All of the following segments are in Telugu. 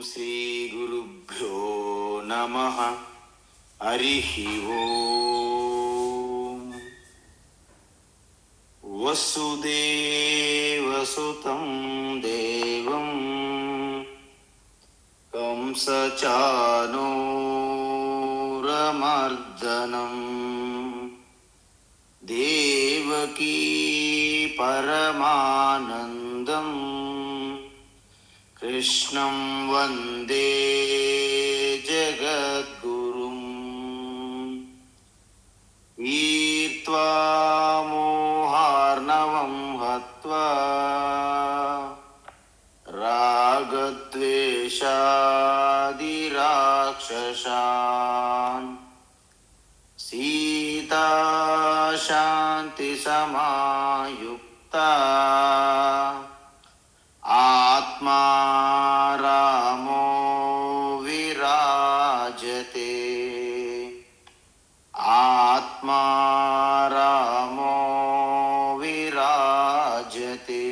శ్రీ గురుభ్యో నమః. హరిః ఓం. వసుదేవసుతం దేవం కంసచానూరమర్దనం దేవకీ పరమానందం కృష్ణం వందే జగద్గురుం. ఈర్త్వా మోహార్ణవం హత్వా రాగద్వేషాదిరాక్షసాన్ సీతా శాంతి సమాయుక్తా ఆత్మా రామో విరాజతే. ఆత్మా రామో విరాజతే.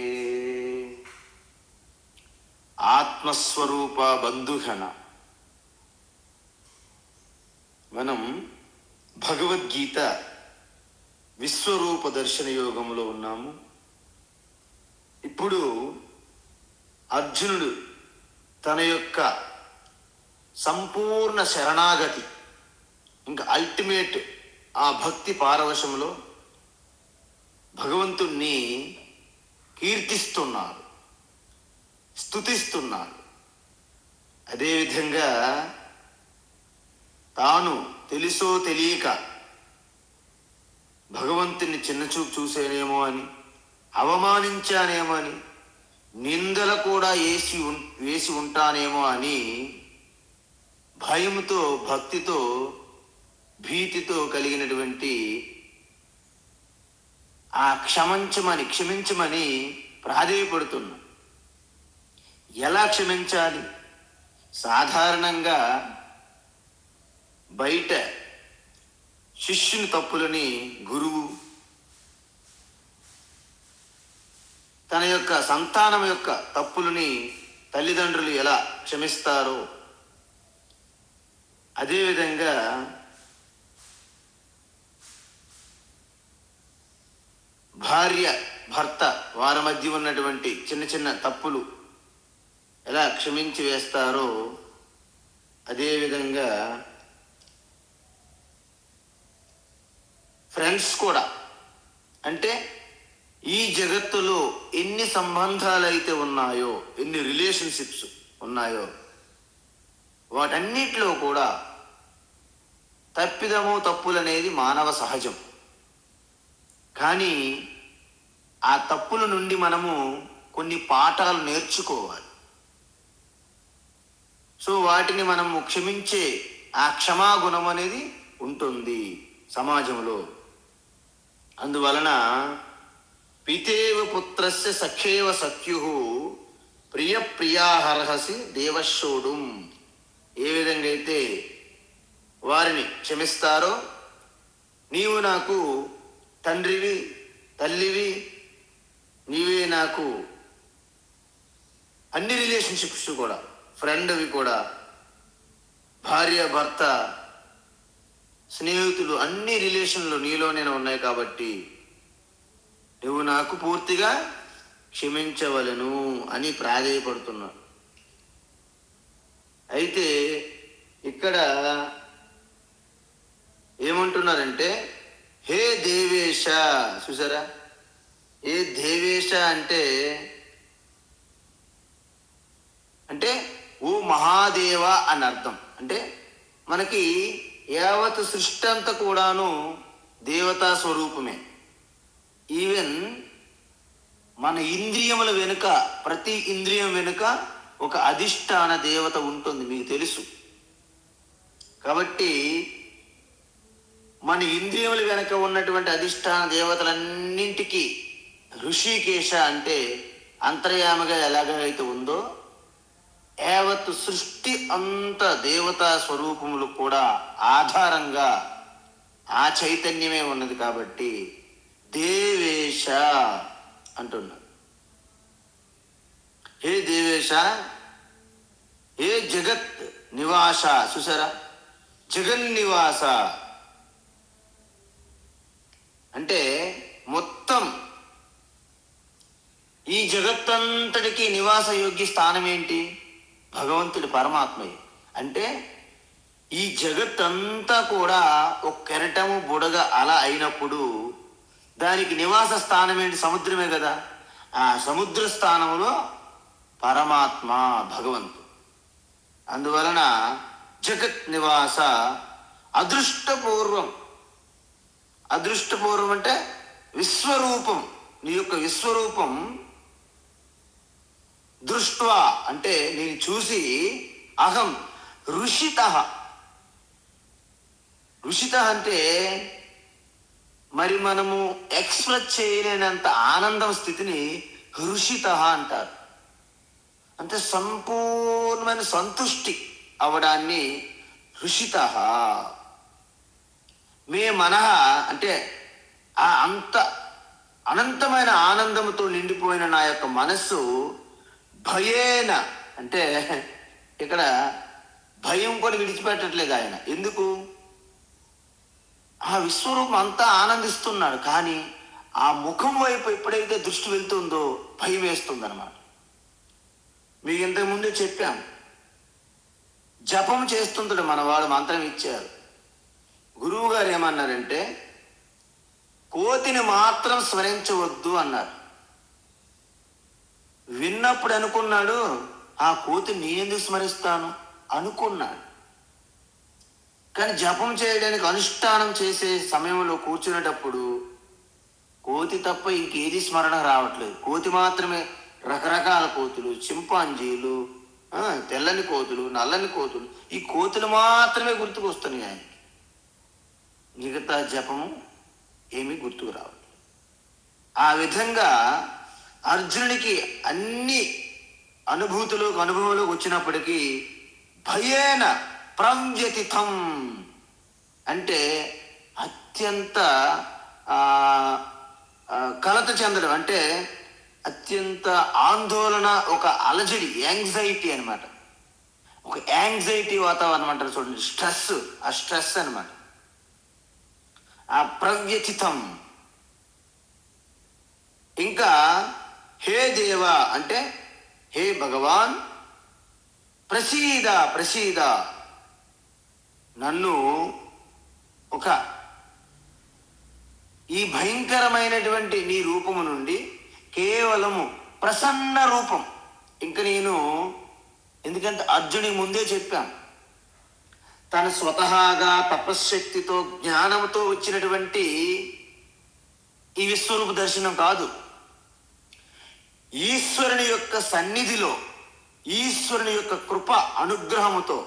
ఆత్మస్వరూప బంధుగణ, మనం భగవద్గీత విశ్వరూప దర్శన యోగంలో ఉన్నాము. ఇప్పుడు అర్జునుడు తన యొక్క సంపూర్ణ శరణాగతి, ఇంకా అల్టిమేట్ ఆ భక్తి పారవశంలో భగవంతుణ్ణి కీర్తిస్తున్నాడు, స్తుతిస్తున్నాడు. అదేవిధంగా తాను తెలుసో తెలియక భగవంతుని చిన్నచూపు చూసేనేమో అని, అవమానించానేమో అని, నిందలు కూడా వేసి ఉంటానేమో అని భయంతో, భక్తితో, భీతితో కలిగినటువంటి ఆ క్షమించమని ప్రాధేయపడుతున్నా. ఎలా క్షమించాలి? సాధారణంగా బయట శిష్యుని తప్పులని గురువు తన యొక్క సంతానం యొక్క తప్పులని తల్లిదండ్రులు ఎలా క్షమిస్తారో, అదేవిధంగా భార్య భర్త వారి మధ్య ఉన్నటువంటి చిన్న చిన్న తప్పులు ఎలా క్షమించి వేస్తారో, అదేవిధంగా ఫ్రెండ్స్ కూడా, అంటే ఈ జగత్తులో ఎన్ని సంబంధాలు అయితే ఉన్నాయో, ఎన్ని రిలేషన్షిప్స్ ఉన్నాయో, వాటన్నిటిలో కూడా తప్పులనేది మానవ సహజం. కానీ ఆ తప్పుల నుండి మనము కొన్ని పాఠాలు నేర్చుకోవాలి. సో వాటిని మనము క్షమించే ఆ క్షమాగుణం అనేది ఉంటుంది సమాజంలో. అందువలన పితేవ పుత్రస్య సఖేవ సఖ్యు ప్రియ ప్రియాహర్హసి దేవశోడుం. ఏ విధంగా అయితే వారిని క్షమిస్తారో, నీవు నాకు తండ్రివి, తల్లివి, నీవే నాకు అన్ని రిలేషన్షిప్స్ కూడా, ఫ్రెండ్వి కూడా, భార్య భర్త స్నేహితులు అన్ని రిలేషన్లు నీలోనే ఉన్నాయి కాబట్టి నువ్వు నాకు పూర్తిగా క్షమించవలను అని ప్రాధేయపడుతున్నాడు. అయితే ఇక్కడ ఏమంటున్నారంటే, హే దేవేశ. చూసారా, ఏ దేవేశ అంటే ఓ మహాదేవ అని అర్థం. అంటే మనకి యావత్ సృష్టి అంతా కూడాను దేవతా స్వరూపమే. ఈవెన్ మన ఇంద్రియముల వెనుక, ప్రతి ఇంద్రియం వెనుక ఒక అధిష్టాన దేవత ఉంటుంది, మీకు తెలుసు. కాబట్టి మన ఇంద్రియముల వెనుక ఉన్నటువంటి అధిష్టాన దేవతలన్నింటికీ ఋషికేశ అంటే అంతర్యామిగా ఎలాగైతే ఉందో, యావత్ సృష్టి అంత దేవతా స్వరూపములు కూడా ఆధారంగా ఆ చైతన్యమే ఉన్నది. కాబట్టి దేవేశ అంటున్నాడు. హే దేవేశ, ఏ జగత్ నివాస, చూసారా, జగన్నివాస అంటే మొత్తం ఈ జగత్తంతటికి నివాస యోగ్య స్థానం ఏంటి? భగవంతుడి పరమాత్మయే. అంటే ఈ జగత్తంతా కూడా ఒక కెరటము బుడగ అల అయినప్పుడు దానికి నివాస స్థానం ఏంటి? సముద్రమే కదా. ఆ సముద్ర స్థానంలో పరమాత్మ భగవంతుడు. అందువలన జగత్ నివాస అదృష్టపూర్వం. అదృష్టపూర్వం అంటే విశ్వరూపం. నీ యొక్క విశ్వరూపం దృష్ట్వా అంటే నేను చూసి, అహం ఋషిత. ఋషిత అంటే మరి మనము ఎక్స్ప్రెస్ చేయలేనంత ఆనందం స్థితిని ఋషిత అంటారు. అంటే సంపూర్ణమైన సంతుష్టి అవడాన్ని ఋషిత. మే మనః అంటే ఆ అంత అనంతమైన ఆనందంతో నిండిపోయిన నా యొక్క మనస్సు భయేన అంటే ఇక్కడ భయం కూడా విడిచిపెట్టట్లేదు ఆయన. ఎందుకు? ఆ విశ్వరూపం అంతా ఆనందిస్తున్నాడు, కానీ ఆ ముఖం వైపు ఎప్పుడైతే దృష్టి వెళ్తుందో భయం వేస్తుంది అనమాట. మీకు ఇంతకుముందే చెప్పాం, జపం చేస్తుంటాడు మనవాడు, మంత్రం ఇచ్చారు. గురువు గారు ఏమన్నారంటే కోతిని మాత్రం స్మరించవద్దు అన్నారు. విన్నప్పుడు అనుకున్నాడు, ఆ కోతిని నేనెందుకు స్మరిస్తాను అనుకున్నాడు. కానీ జపం చేయడానికి అనుష్ఠానం చేసే సమయంలో కూర్చునేటప్పుడు కోతి తప్ప ఇంకేది స్మరణ రావట్లేదు. కోతి మాత్రమే, రకరకాల కోతులు, చింపాంజీలు, తెల్లని కోతులు, నల్లని కోతులు, ఈ కోతులు మాత్రమే గుర్తుకు వస్తున్నాయి ఆయనకి. మిగతా జపము ఏమీ గుర్తుకు రావట్లేదు. ఆ విధంగా అర్జునుడికి అన్ని అనుభవంలోకి వచ్చినప్పటికీ భయేన ప్రవ్యతిథం అంటే అత్యంత కలత చెందడం, అంటే అత్యంత ఆందోళన, ఒక అలజడి, యాంగ్జైటీ అనమాట. ఒక యాంగ్జైటీ వాతావరణం అంటారు చూడండి, స్ట్రెస్. ఆ స్ట్రెస్ అనమాట ఆ ప్రవ్యతిథం. ఇంకా హే దేవ అంటే హే భగవాన్, ప్రసీద ప్రసీద, నన్ను ఒక ఈ భయంకరమైనటువంటి నీ రూపము నుండి కేవలము ప్రసన్న రూపం. ఇంకా నేను, ఎందుకంటే అర్జునుడికి ముందే చెప్పాను, తన స్వతహాగా తపశ్శక్తితో జ్ఞానంతో వచ్చినటువంటి ఈ విశ్వరూప దర్శనం కాదు. ఈశ్వరుని యొక్క సన్నిధిలో, ఈశ్వరుని యొక్క కృప అనుగ్రహముతో,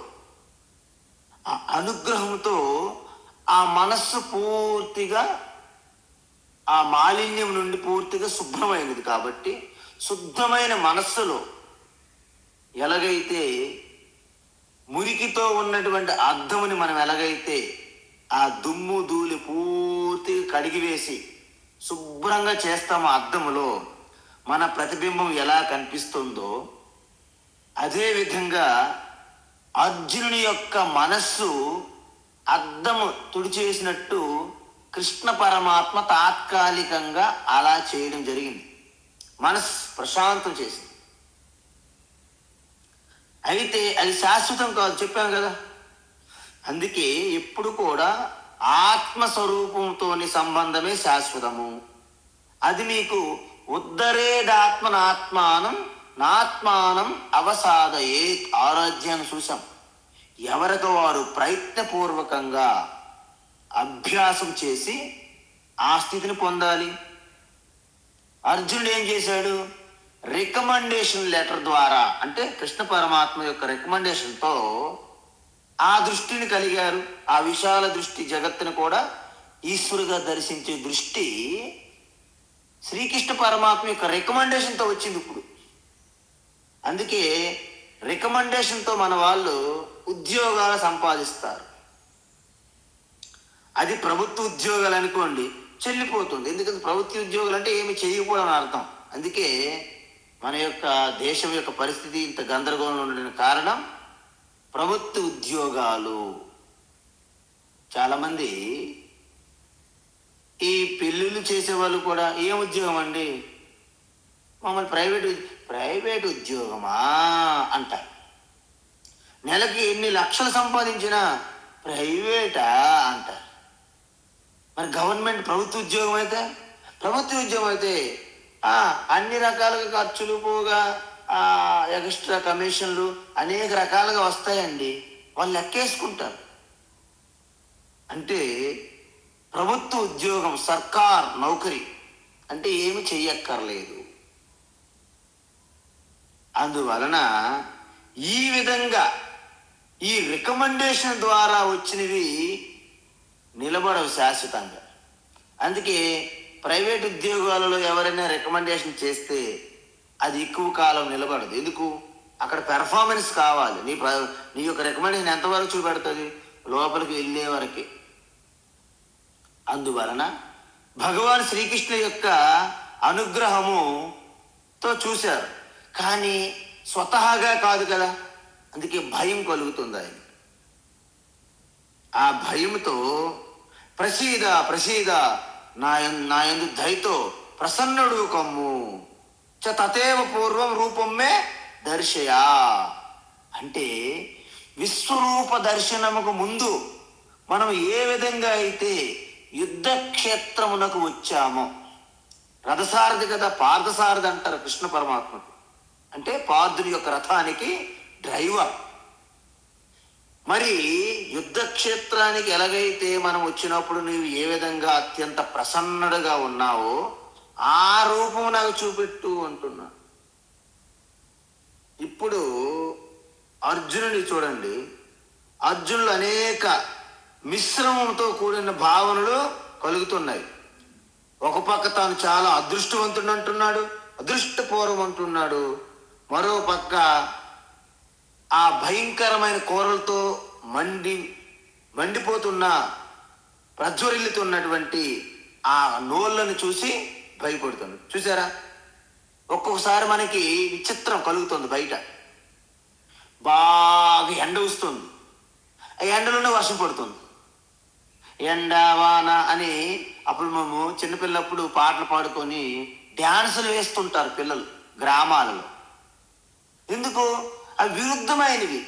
ఆ అనుగ్రహంతో ఆ మనస్సు పూర్తిగా ఆ మాలిన్యం నుండి పూర్తిగా శుభ్రమైనది. కాబట్టి శుద్ధమైన మనస్సులో ఎలాగైతే మురికితో ఉన్నటువంటి అద్దముని మనం ఎలాగైతే ఆ దుమ్ము ధూళి పూర్తిగా కడిగివేసి శుభ్రంగా చేస్తాము, అద్దములో మన ప్రతిబింబం ఎలా కనిపిస్తుందో అదే విధంగా అర్జునుని యొక్క మనస్సు అద్దము తుడిచేసినట్టు కృష్ణ పరమాత్మ తాత్కాలికంగా అలా చేయడం జరిగింది. మనస్సు ప్రశాంతం చేసింది. అయితే అది శాశ్వతం కాదు, చెప్పాం కదా. అందుకే ఎప్పుడు కూడా ఆత్మస్వరూపంతోని సంబంధమే శాశ్వతము. అది మీకు ఉద్ధరేదాత్మనాత్మానం నాత్మానం అవసాదయే, ఆరాధ్యాన్ని చూసాం. ఎవరికి వారు ప్రయత్నపూర్వకంగా అభ్యాసం చేసి ఆ స్థితిని పొందాలి. అర్జునుడు ఏం చేశాడు? రికమెండేషన్ లెటర్ ద్వారా, అంటే కృష్ణ పరమాత్మ యొక్క రికమెండేషన్తో ఆ దృష్టిని కలిగారు. ఆ విశాల దృష్టి, జగత్తును కూడా ఈశ్వరుగా దర్శించే దృష్టి శ్రీకృష్ణ పరమాత్మ యొక్క రికమెండేషన్తో వచ్చింది ఇప్పుడు. అందుకే రికమెండేషన్తో మన వాళ్ళు ఉద్యోగాలు సంపాదిస్తారు. అది ప్రభుత్వ ఉద్యోగాలు అనుకోండి, చెల్లిపోతుంది. ఎందుకంటే ప్రభుత్వ ఉద్యోగాలు అంటే ఏమి చేయకపోవడం అని అర్థం. అందుకే మన యొక్క దేశం యొక్క పరిస్థితి ఇంత గందరగోళంలో ఉండడానికి కారణం ప్రభుత్వ ఉద్యోగాలు. చాలామంది ఈ పెళ్ళిళ్ళు చేసేవాళ్ళు కూడా ఏం ఉద్యోగం అండి, మమ్మల్ని ప్రైవేట్ ఉద్యోగమా అంటారు. నెలకి ఎన్ని లక్షలు సంపాదించినా ప్రైవేటా అంటారు. మరి గవర్నమెంట్ ప్రభుత్వ ఉద్యోగం అయితే అన్ని రకాలుగా ఖర్చులు పోగా ఎక్స్ట్రా కమిషన్లు అనేక రకాలుగా వస్తాయండి. వాళ్ళు లెక్కేసుకుంటారు. అంటే ప్రభుత్వ ఉద్యోగం, సర్కార్ నౌకరీ అంటే ఏమి చెయ్యక్కర్లేదు. అందువలన ఈ విధంగా ఈ రికమెండేషన్ ద్వారా వచ్చినవి నిలబడవు శాశ్వతంగా. అందుకే ప్రైవేట్ ఉద్యోగాలలో ఎవరైనా రికమెండేషన్ చేస్తే అది ఎక్కువ కాలం నిలబడదు. ఎందుకు? అక్కడ పెర్ఫార్మెన్స్ కావాలి. నీ యొక్క రికమెండేషన్ ఎంతవరకు చూపెడుతుంది? లోపలికి వెళ్ళే వరకే. అందువలన భగవాన్ శ్రీకృష్ణ యొక్క అనుగ్రహముతో చూశారు, కానీ స్వతహాగా కాదు కదా. అందుకే భయం కలుగుతుంది ఆయన. ఆ భయంతో ప్రసీద నాయందు దయతో ప్రసన్నుడు కమ్ము తతేవ పూర్వం రూపమే దర్శయా. అంటే విశ్వరూప దర్శనముకు ముందు మనం ఏ విధంగా అయితే యుద్ధక్షేత్రమునకు వచ్చామో, రథసారథి కదా, పార్థసారథి అంటారు కృష్ణ పరమాత్మకు. అంటే పార్థుని యొక్క రథానికి డ్రైవర్. మరి యుద్ధక్షేత్రానికి ఎలాగైతే మనం వచ్చినప్పుడు నీవు ఏ విధంగా అత్యంత ప్రసన్నుడుగా ఉన్నావో ఆ రూపం నాకు చూపెట్టు అంటున్నా. ఇప్పుడు అర్జునుని చూడండి. అర్జునుడు అనేక మిశ్రమంతో కూడిన భావనలు కలుగుతున్నాయి. ఒక పక్క తాను చాలా అదృష్టవంతుడు అంటున్నాడు, అదృష్టపూర్వం అంటున్నాడు. మరో పక్క ఆ భయంకరమైన కోరలతో మండిపోతున్న ప్రజ్వరిల్లుతున్నటువంటి ఆ నోళ్ళను చూసి భయపడుతుంది. చూసారా? ఒక్కొక్కసారి మనకి విచిత్రం కలుగుతుంది. బయట బాగా ఎండ వస్తుంది, ఆ ఎండలోనే వర్షం పడుతుంది. ఎండ వాన అని అప్పుడు మేము చిన్నపిల్లప్పుడు పాటలు పాడుకొని డ్యాన్సులు వేస్తుంటారు పిల్లలు గ్రామాలలో. ఎందుకు? అవి విరుద్ధమైనవి,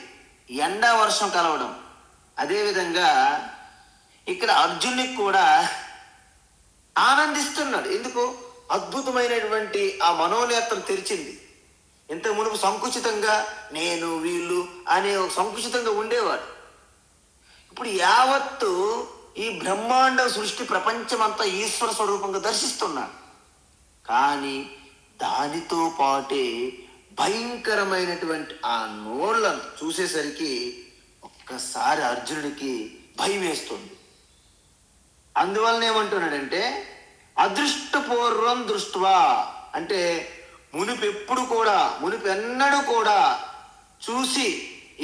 ఎండ వర్షం కలవడం. అదేవిధంగా ఇక్కడ అర్జునుడికి కూడా ఆనందిస్తున్నాడు. ఎందుకు? అద్భుతమైనటువంటి ఆ మనోనేత్రం తెరిచింది. ఇంత మునుపు సంకుచితంగా నేను వీళ్ళు అనే సంకుచితంగా ఉండేవాడు. ఇప్పుడు యావత్తు ఈ బ్రహ్మాండ సృష్టి ప్రపంచమంతా ఈశ్వర స్వరూపంగా దర్శిస్తున్నాడు. కానీ దానితో పాటే భయంకరమైనటువంటి ఆ నోళ్లను చూసేసరికి ఒక్కసారి అర్జునుడికి భయం వేస్తుంది. అందువలన ఏమంటున్నాడంటే అదృష్టపూర్వం దృష్ట్వా, అంటే మునిపెన్నడూ కూడా చూసి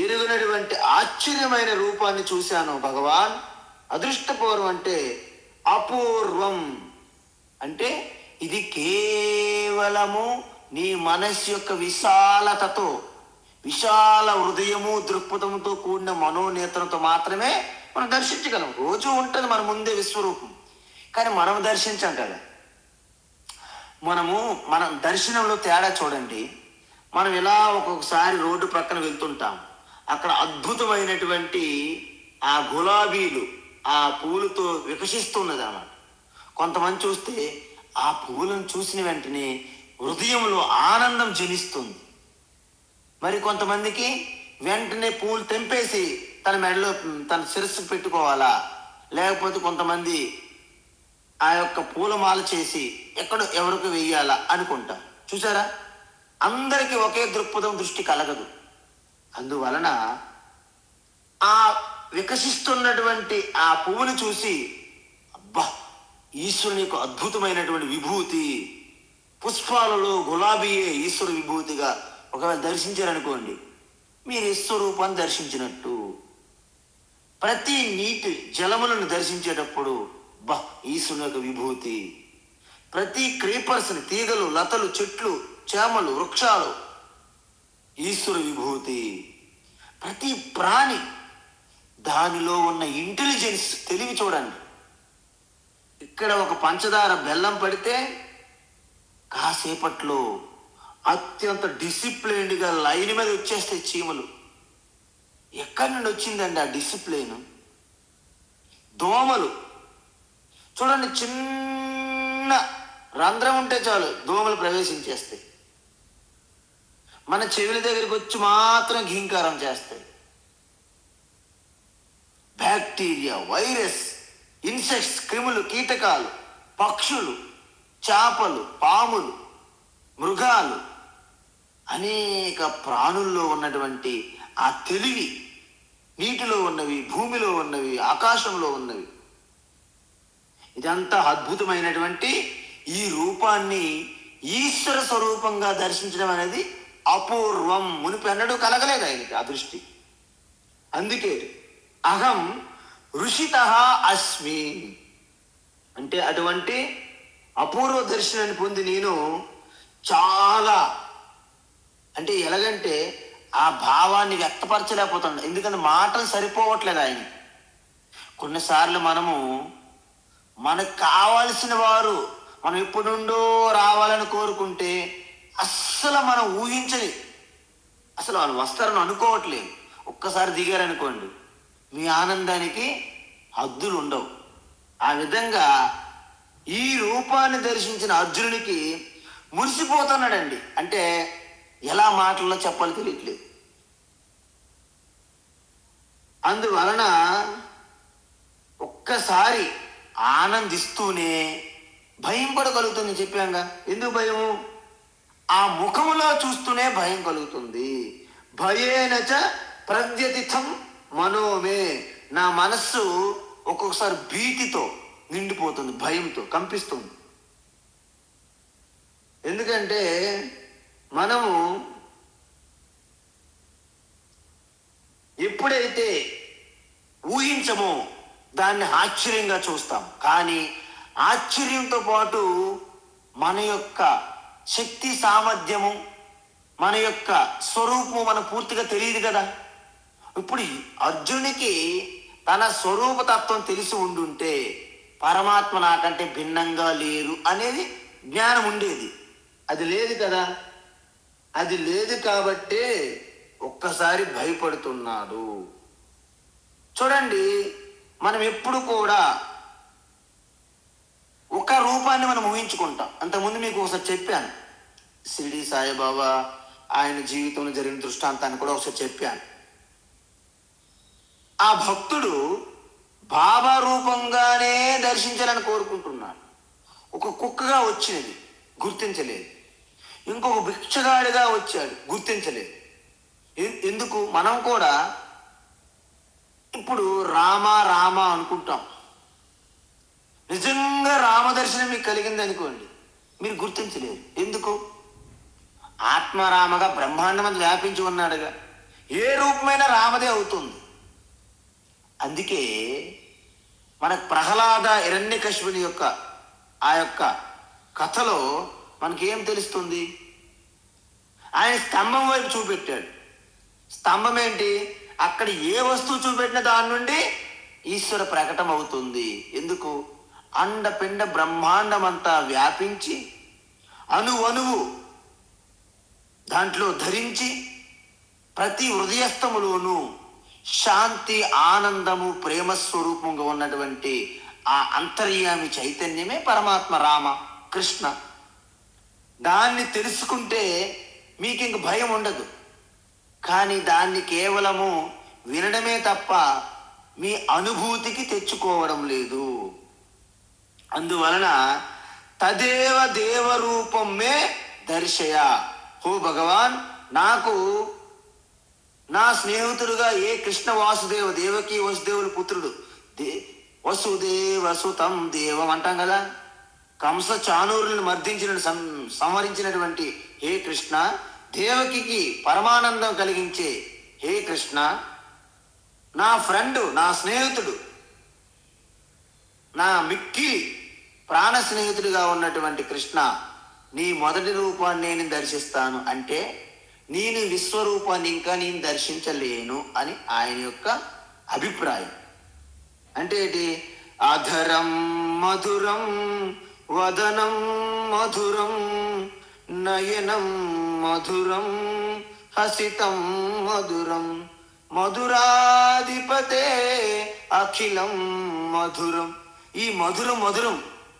ఎరుగినటువంటి ఆశ్చర్యమైన రూపాన్ని చూశాను భగవాన్. అదృష్టపూర్వం అంటే అపూర్వం, అంటే ఇది కేవలము నీ మనస్సు యొక్క విశాలతతో, విశాల హృదయము దృక్పథంతో కూడిన మనోనేత్రంతో మాత్రమే మనం దర్శించగలం. రోజు ఉంటుంది మన ముందే విశ్వరూపం, కానీ మనం దర్శించాం కదా. మన దర్శనంలో తేడా చూడండి. మనం ఇలా ఒక్కొక్కసారి రోడ్డు ప్రక్కన వెళ్తుంటాం, అక్కడ అద్భుతమైనటువంటి ఆ గులాబీలు ఆ పువ్వులతో వికసిస్తున్నది అన్నమాట. కొంతమంది చూస్తే ఆ పువ్వులను చూసిన వెంటనే హృదయంలో ఆనందం జనిస్తుంది. మరి కొంతమందికి వెంటనే పువ్వులు తెంపేసి తన మెడలో తన శిరస్సు పెట్టుకోవాలా, లేకపోతే కొంతమంది ఆ యొక్క పూలమాల చేసి ఎవరికి వెయ్యాలా అనుకుంటారు. చూసారా? అందరికీ ఒకే దృక్పథం దృష్టి కలగదు. అందువలన ఆ వికసిస్తున్నటువంటి ఆ పువ్వును చూసి అబ్బా, ఈశ్వరుని యొక్క అద్భుతమైనటువంటి విభూతి, పుష్పాలలో గులాబీయే ఈశ్వర విభూతిగా ఒకవేళ దర్శించారనుకోండి, మీరు ఈశ్వరూపాన్ని దర్శించినట్టు. ప్రతి నీటి జలములను దర్శించేటప్పుడు బా ఈశ్వరుని యొక్క విభూతి. ప్రతి క్రీపర్స్ని, తీగలు, లతలు, చెట్లు, చేమలు, వృక్షాలు ఈశ్వర విభూతి. ప్రతి ప్రాణి దానిలో ఉన్న ఇంటెలిజెన్స్, తెలివి చూడండి. ఇక్కడ ఒక పంచదార బెల్లం పడితే కాసేపట్లో అత్యంత డిసిప్లైన్డ్గా లైన్ మీద వచ్చేస్తాయి చీమలు. ఎక్కడి నుండి వచ్చిందండి ఆ డిసిప్లైన్? దోమలు చూడండి, చిన్న రంధ్రం ఉంటే చాలు దోమలు ప్రవేశించేస్తాయి. మన చెవుల దగ్గరికి వచ్చి మాత్రం ఘీంకారం చేస్తాయి. బ్యాక్టీరియా, వైరస్, ఇన్సెక్ట్స్, క్రిములు, కీటకాలు, పక్షులు, చేపలు, పాములు, మృగాలు, అనేక ప్రాణుల్లో ఉన్నటువంటి ఆ తెలివి, నీటిలో ఉన్నవి, భూమిలో ఉన్నవి, ఆకాశంలో ఉన్నవి, ఇదంతా అద్భుతమైనటువంటి ఈ రూపాన్ని ఈశ్వర స్వరూపంగా దర్శించడం అనేది అపూర్వం. మునిపెన్నడూ కలగలేదు ఆయనకి ఆ దృష్టి. అందుకే అహం ఋషితః అస్మి అంటే అటువంటి అపూర్వ దర్శనాన్ని పొంది నేను చాలా, అంటే ఎలాగంటే ఆ భావాన్ని వ్యక్తపరచలేకపోతున్నాడు. ఎందుకంటే మాటలు సరిపోవట్లేదు ఆయన. కొన్నిసార్లు మనకు కావాల్సిన వారు మనం ఎప్పుడు నుండో రావాలని కోరుకుంటే అస్సలు మనం ఊహించని, అసలు వాళ్ళు వస్తారని అనుకోవట్లేదు. ఒక్కసారి దిగారనుకోండి, మీ ఆనందానికి హద్దులు ఉండవు. ఆ విధంగా ఈ రూపాన్ని దర్శించిన అర్జునుడికి మురిసిపోతున్నాడండి. అంటే ఎలా మాటల్లో చెప్పాలో తెలియట్లేదు. అందువలన ఒక్కసారి ఆనందిస్తూనే భయం కూడా కలుగుతుంది. చెప్పాంగా ఎందుకు భయము? ఆ ముఖములో చూస్తూనే భయం కలుగుతుంది. భయేనచ ప్రద్యతిథం మనోమే, నా మనస్సు ఒక్కొక్కసారి భీతితో నిండిపోతుంది, భయంతో కంపిస్తుంది. ఎందుకంటే మనము ఎప్పుడైతే ఊహించమో దాన్ని ఆశ్చర్యంగా చూస్తాం. కానీ ఆశ్చర్యంతో పాటు మన యొక్క శక్తి సామర్థ్యము, మన యొక్క స్వరూపము మనకు పూర్తిగా తెలియదు కదా. ఇప్పుడు అర్జునునికి తన స్వరూపతత్వం తెలిసి ఉండుంటే పరమాత్మ నాకంటే భిన్నంగా లేరు అనేది జ్ఞానం ఉండేది. అది లేదు కదా. అది లేదు కాబట్టే ఒక్కసారి భయపడుతున్నాడు. చూడండి, మనం ఎప్పుడు కూడా ఒక రూపాన్ని మనం ఊహించుకుంటాం. అంతకుముందు మీకు ఒకసారి చెప్పాను, షిరిడి సాయిబాబా ఆయన జీవితంలో జరిగిన దృష్టాంతాన్ని కూడా ఒకసారి చెప్పాను. ఆ భక్తుడు బాబా రూపంగానే దర్శించాలని కోరుకుంటున్నాడు. ఒక కుక్కగా వచ్చినది, గుర్తించలేదు. ఇంకొక భిక్షగాడిగా వచ్చాడు, గుర్తించలేదు. ఎందుకు? మనం కూడా ఇప్పుడు రామ రామ అనుకుంటాం. నిజంగా రామదర్శనం మీకు కలిగింది అనుకోండి, మీరు గుర్తించలేరు. ఎందుకు? ఆత్మరామగా బ్రహ్మాండమంతా వ్యాపించి ఉన్నాడుగా, ఏ రూపమైన రామదే అవుతుంది. అందుకే మనకు ప్రహ్లాద హిరణ్యకశిపుని యొక్క ఆ యొక్క కథలో మనకేం తెలుస్తుంది? ఆయన స్తంభం వైపు చూపెట్టాడు. స్తంభం ఏంటి? అక్కడ ఏ వస్తువు చూపెట్టిన దాని నుండి ఈశ్వర ప్రకటన అవుతుంది. ఎందుకు? అండపిండ బ్రహ్మాండమంతా వ్యాపించి అణువణువు దాంట్లో ధరించి ప్రతి హృదయస్థములోనూ శాంతి, ఆనందము, ప్రేమ స్వరూపంగా ఉన్నటువంటి ఆ అంతర్యామి చైతన్యమే పరమాత్మ రామ కృష్ణ. దాన్ని తెలుసుకుంటే మీకు ఇంక భయం ఉండదు. కానీ దాన్ని కేవలము వినడమే తప్ప మీ అనుభూతికి తెచ్చుకోవడం లేదు. అందువలన తదేవ దేవరూపమే దర్శయ. హో భగవాన్, నాకు నా స్నేహితుడుగా ఏ కృష్ణ వాసుదేవ, దేవకి వసుదేవుల పుత్రుడు, వసుదేవ సుతం దేవం అంటాం కదా. కంస చానూరులను సంహరించినటువంటి హే కృష్ణ, దేవకికి పరమానందం కలిగించే హే కృష్ణ, నా ఫ్రెండు, నా స్నేహితుడు, నా మిక్కిలి ప్రాణ స్నేహితుడిగా ఉన్నటువంటి కృష్ణ, నీ మొదటి రూపాన్ని నేను దర్శిస్తాను అంటే నేను విశ్వరూపాన్ని ఇంకా నేను దర్శించలేను అని ఆయన యొక్క అభిప్రాయం. అంటే ఏంటి? అధరం మధురం వదనం మధురం నయనం మధురం హసితం మధురం మధురాధిపతే అఖిలం మధురం. ఈ మధురం మధురం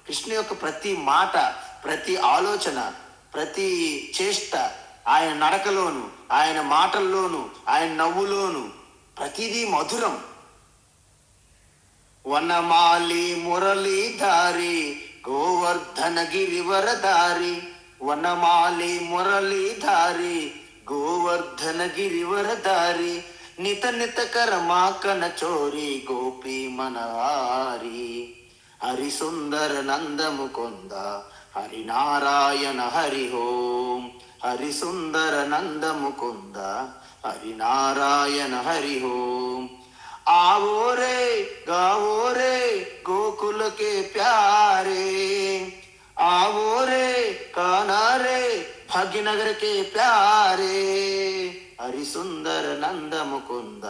కృష్ణ యొక్క ప్రతి మాట, ప్రతి ఆలోచన, ప్రతి చేష్ట, ఆయన నడకలోను, ఆయన మాటల్లోను, ఆయన నవ్వులోను ప్రతిదీ మధురం. వనమాలి మురళీధారి గోవర్ధన గిరివరధారి, వనమాలి మురళీధారి గోవర్ధన గిరివరధారి, నిత నిత కరమాకన చోరి గోపీ మనహారి, హరి సుందర నందముకుంద హరి నారాయణ హరి ఓం, హరి సుందర నందముకుంద హరి నారాయణ హరి ఓం. आवो रे गावो रे गोकुल के प्यारे, आवो रे काना रे भाग्यनगर के प्यारे, హరి సుందర నంద ముకుంద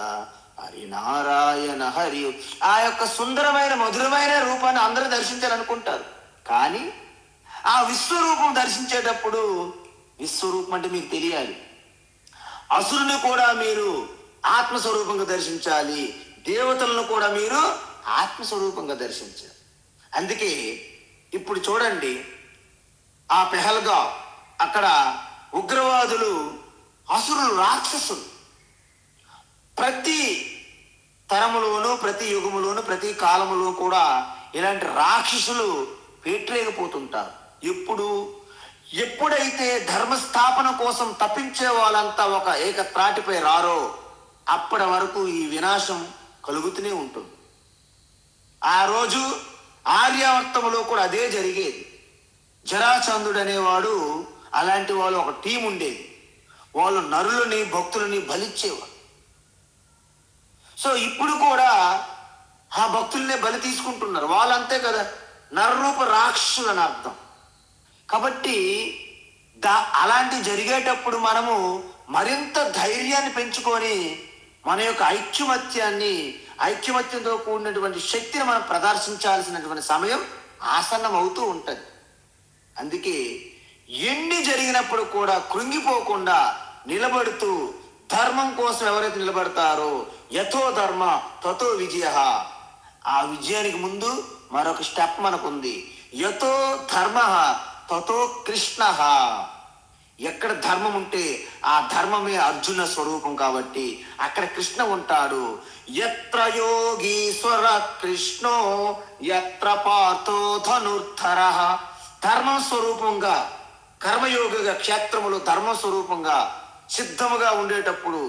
హరి నారాయణ హరి. ఆ యొక్క సుందరమైన మధురమైన రూపాన్ని అందరూ దర్శించాలనుకుంటారు. కానీ ఆ విశ్వరూపం దర్శించేటప్పుడు, విశ్వరూపం అంటే మీకు తెలియాలి, అసురుని కూడా మీరు ఆత్మస్వరూపంగా దర్శించాలి, దేవతలను కూడా మీరు ఆత్మస్వరూపంగా దర్శించాలి. అందుకే ఇప్పుడు చూడండి, ఆ పెహల్గావ్ అక్కడ ఉగ్రవాదులు, అసురులు, రాక్షసులు ప్రతి తరములోను, ప్రతి యుగములోను, ప్రతి కాలములో కూడా ఇలాంటి రాక్షసులు పేట్రేగిపోతుంటారు. ఎప్పుడైతే ధర్మస్థాపన కోసం తప్పించే వాళ్ళంతా ఒక ఏక త్రాటిపై రారో అప్పటి వరకు ఈ వినాశం కలుగుతూనే ఉంటుంది. ఆ రోజు ఆర్యావర్తములో కూడా అదే జరిగేది. జరాచంద్రుడు అనేవాడు, అలాంటి వాళ్ళు ఒక టీం ఉండేది. వాళ్ళు నరులని, భక్తులని బలిచ్చేవారు. సో ఇప్పుడు కూడా ఆ భక్తులనే బలి తీసుకుంటున్నారు. వాళ్ళంతే కదా, నరరూప రాక్షసులు అని అర్థం. కాబట్టి అలాంటి జరిగేటప్పుడు మనము మరింత ధైర్యాన్ని పెంచుకొని మన యొక్క ఐక్యమత్యంతో కూడినటువంటి శక్తిని మనం ప్రదర్శించాల్సినటువంటి సమయం ఆసన్నం అవుతూ ఉంటుంది. అందుకే ఎన్ని జరిగినప్పుడు కూడా కృంగిపోకుండా నిలబడుతూ, ధర్మం కోసం ఎవరైతే నిలబడతారో యథో ధర్మ తతో విజయ, ఆ విజయానికి ముందు మరొక స్టెప్ మనకుంది. యథో ధర్మ తతో కృష్ణ. ఎక్కడ ధర్మం ఉంటే ఆ ధర్మమే అర్జున స్వరూపం కాబట్టి అక్కడ కృష్ణ ఉంటాడు. యత్ర యోగీశ్వర కృష్ణో యత్ర పార్థో ధనుర్ధర. ధర్మం స్వరూపంగా, కర్మయోగిగా క్షేత్రములు ధర్మ స్వరూపంగా సిద్ధముగా ఉండేటప్పుడు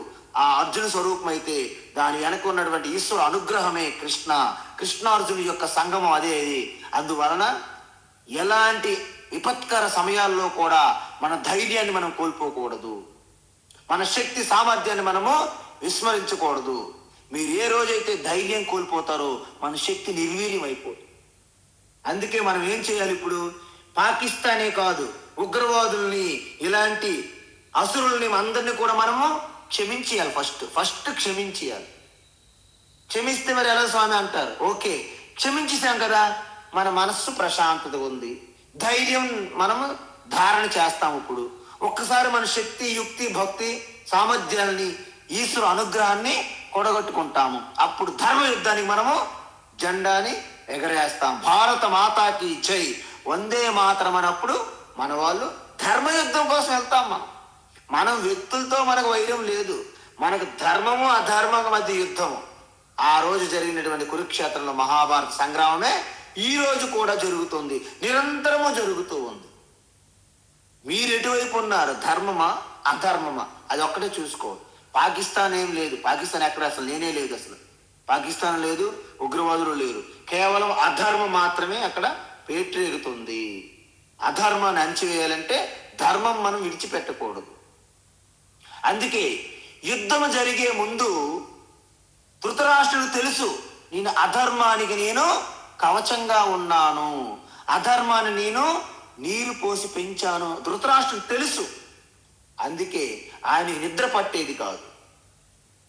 ఆ అర్జున స్వరూపం అయితే దాని వెనక ఉన్నటువంటి ఈశ్వర అనుగ్రహమే కృష్ణార్జును యొక్క సంగమం అదే. అందువలన ఎలాంటి విపత్కర సమయాల్లో కూడా మన ధైర్యాన్ని మనం కోల్పోకూడదు, మన శక్తి సామర్థ్యాన్ని మనము విస్మరించకూడదు. మీరు ఏ రోజైతే ధైర్యం కోల్పోతారో మన శక్తి నిర్వీర్యం అయిపోతుంది. అందుకే మనం ఏం చేయాలి? ఇప్పుడు పాకిస్తానే కాదు, ఉగ్రవాదుల్ని, ఇలాంటి అసురుల్ని అందరినీ కూడా మనము క్షమించేయాలి. ఫస్ట్ క్షమించేయాలి. క్షమిస్తే మరి ఎలా స్వామి అంటారు. ఓకే, క్షమించేసాం కదా, మన మనస్సు ప్రశాంతత ఉంది, ధైర్యం మనము ధారణ చేస్తాము. ఇప్పుడు ఒక్కసారి మన శక్తి, యుక్తి, భక్తి సామర్థ్యాన్ని, ఈశ్వర అనుగ్రహాన్ని కూడగట్టుకుంటాము. అప్పుడు ధర్మ యుద్ధానికి మనము జెండాని ఎగరేస్తాం. భారత మాతాకి జై, వందే మాతరం అన్నప్పుడు మన వాళ్ళు ధర్మయుద్ధం కోసం వెళ్తాం. మనం వ్యక్తులతో మనకు వైరం లేదు, మనకు ధర్మము అధర్మం మధ్య యుద్ధము. ఆ రోజు జరిగినటువంటి కురుక్షేత్రంలో మహాభారత సంగ్రామమే ఈ రోజు కూడా జరుగుతుంది, నిరంతరము జరుగుతూ ఉంది. మీరు ఎటువైపు ఉన్నారు? ధర్మమా అధర్మమా? అది ఒక్కటే చూసుకోవాలి. పాకిస్తాన్ ఏం లేదు, పాకిస్తాన్ ఎక్కడ అసలు లేనే లేదు. అసలు పాకిస్తాన్ లేదు, ఉగ్రవాదులు లేరు, కేవలం అధర్మం మాత్రమే అక్కడ పేట్రేగుతుంది. అధర్మాన్ని అణచివేయాలంటే ధర్మం మనం విడిచిపెట్టకూడదు. అందుకే యుద్ధం జరిగే ముందు ధృతరాష్ట్రుడు తెలుసు, నేను అధర్మానికి నేను కవచంగా ఉన్నాను, అధర్మాన్ని నేను నీరు పోసి పెంచాను. ధృతరాష్ట్రుడు తెలుసు. అందుకే ఆయనకి నిద్ర పట్టేది కాదు.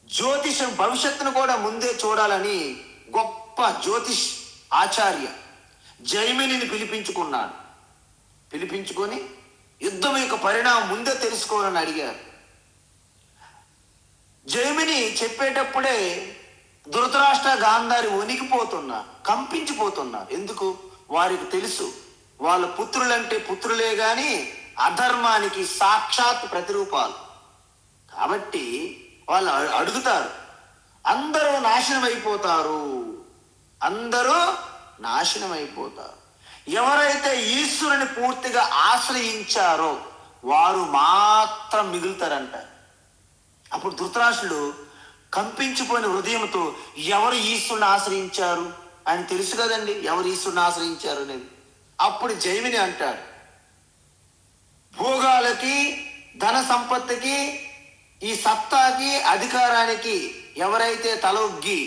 జ్యోతిషం భవిష్యత్తును కూడా ముందే చూడాలని గొప్ప జ్యోతిష్ ఆచార్య జైమినిని పిలిపించుకున్నాడు. పిలిపించుకొని యుద్ధం యొక్క పరిణామం ముందే తెలుసుకోవాలని అడిగారు. జైమిని చెప్పేటప్పుడే ధృతరాష్ట్ర గాంధారి వణికిపోతున్నారు, కంపించిపోతున్నారు. ఎందుకు? వారికి తెలుసు వాళ్ళ పుత్రులంటే పుత్రులే గాని అధర్మానికి సాక్షాత్ ప్రతిరూపాలు. కాబట్టి వాళ్ళు అడుగుతారు, అందరూ నాశనం అయిపోతారు, అందరూ నాశనం అయిపోతారు. ఎవరైతే ఈశ్వరుని పూర్తిగా ఆశ్రయించారో వారు మాత్రం మిగులుతారంట. అప్పుడు ధృతరాష్ట్రుడు కంపించిపోయిన హృదయంతో ఎవరు ఈశ్వరుని ఆశ్రయించారు అని తెలుసు కదండి, ఎవరు ఈశ్వరుని ఆశ్రయించారు అనేది. అప్పుడు జైమిని అంటాడు, భోగాలకి, ధన సంపత్తికి, ఈ సత్తాకి, అధికారానికి ఎవరైతే తలొగ్గి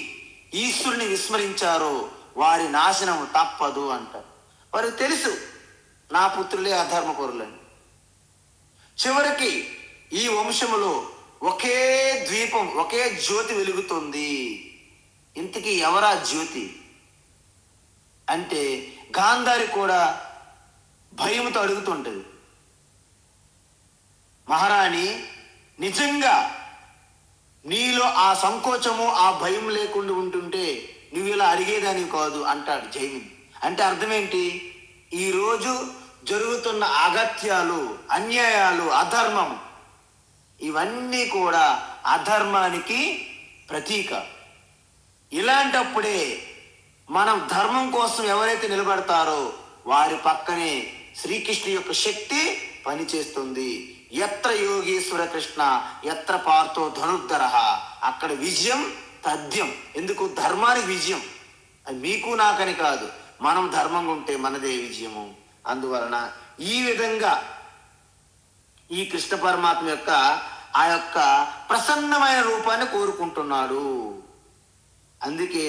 ఈశ్వరుని విస్మరించారో వారి నాశనం తప్పదు అంటారు. వారికి తెలుసు నా పుత్రులే అధర్మపరులని. చివరికి ఈ వంశములో ఒకే ద్వీపం, ఒకే జ్యోతి వెలుగుతుంది. ఇంతకీ ఎవరా జ్యోతి అంటే గాంధారి కూడా భయంతో అడుగుతుంటది, మహారాణి నిజంగా నీలో ఆ సంకోచము, ఆ భయం లేకుండా ఉంటుంటే నువ్వు ఇలా అడిగేదానివి కాదు అంటాడు జైమిని. అంటే అర్థం ఏంటి? ఈరోజు జరుగుతున్న అగత్యాలు, అన్యాయాలు, అధర్మం, ఇవన్నీ కూడా అధర్మానికి ప్రతీక. ఇలాంటప్పుడే మనం ధర్మం కోసం ఎవరైతే నిలబడతారో వారి పక్కనే శ్రీకృష్ణు యొక్క శక్తి పనిచేస్తుంది. ఎత్ర యోగేశ్వర కృష్ణ ఎత్ర పార్థో ధనుర్ధర, అక్కడ విజయం తథ్యం. ఎందుకు? ధర్మానికి విజయం. అది మీకు నాకని కాదు, మనం ధర్మంగా ఉంటే మనదే విజయము. అందువలన ఈ విధంగా ఈ కృష్ణ పరమాత్మ యొక్క ఆ యొక్క ప్రసన్నమైన రూపాన్ని కోరుకుంటున్నాడు. అందుకే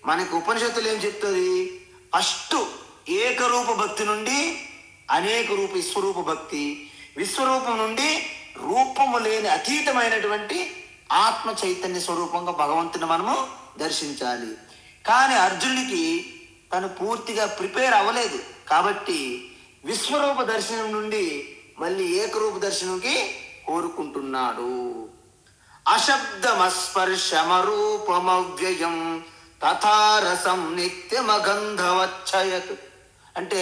మనకు ఉపనిషత్తులు ఏం చెప్తుంది? ఫస్ట్ ఏకరూప భక్తి నుండి అనేక రూప విశ్వరూప భక్తి, విశ్వరూపం నుండి రూపము లేని అతీతమైనటువంటి ఆత్మ చైతన్య స్వరూపంగా భగవంతుని మనము దర్శించాలి. కానీ అర్జునుడికి తను పూర్తిగా ప్రిపేర్ అవ్వలేదు కాబట్టి విశ్వరూప దర్శనం నుండి మళ్ళీ ఏకరూప దర్శనంకి కోరుకుంటున్నాడు. అశబ్దమస్పర్శమరూపమవ్యయం తథారసం నిత్యమగంధవచ్చయత్. అంటే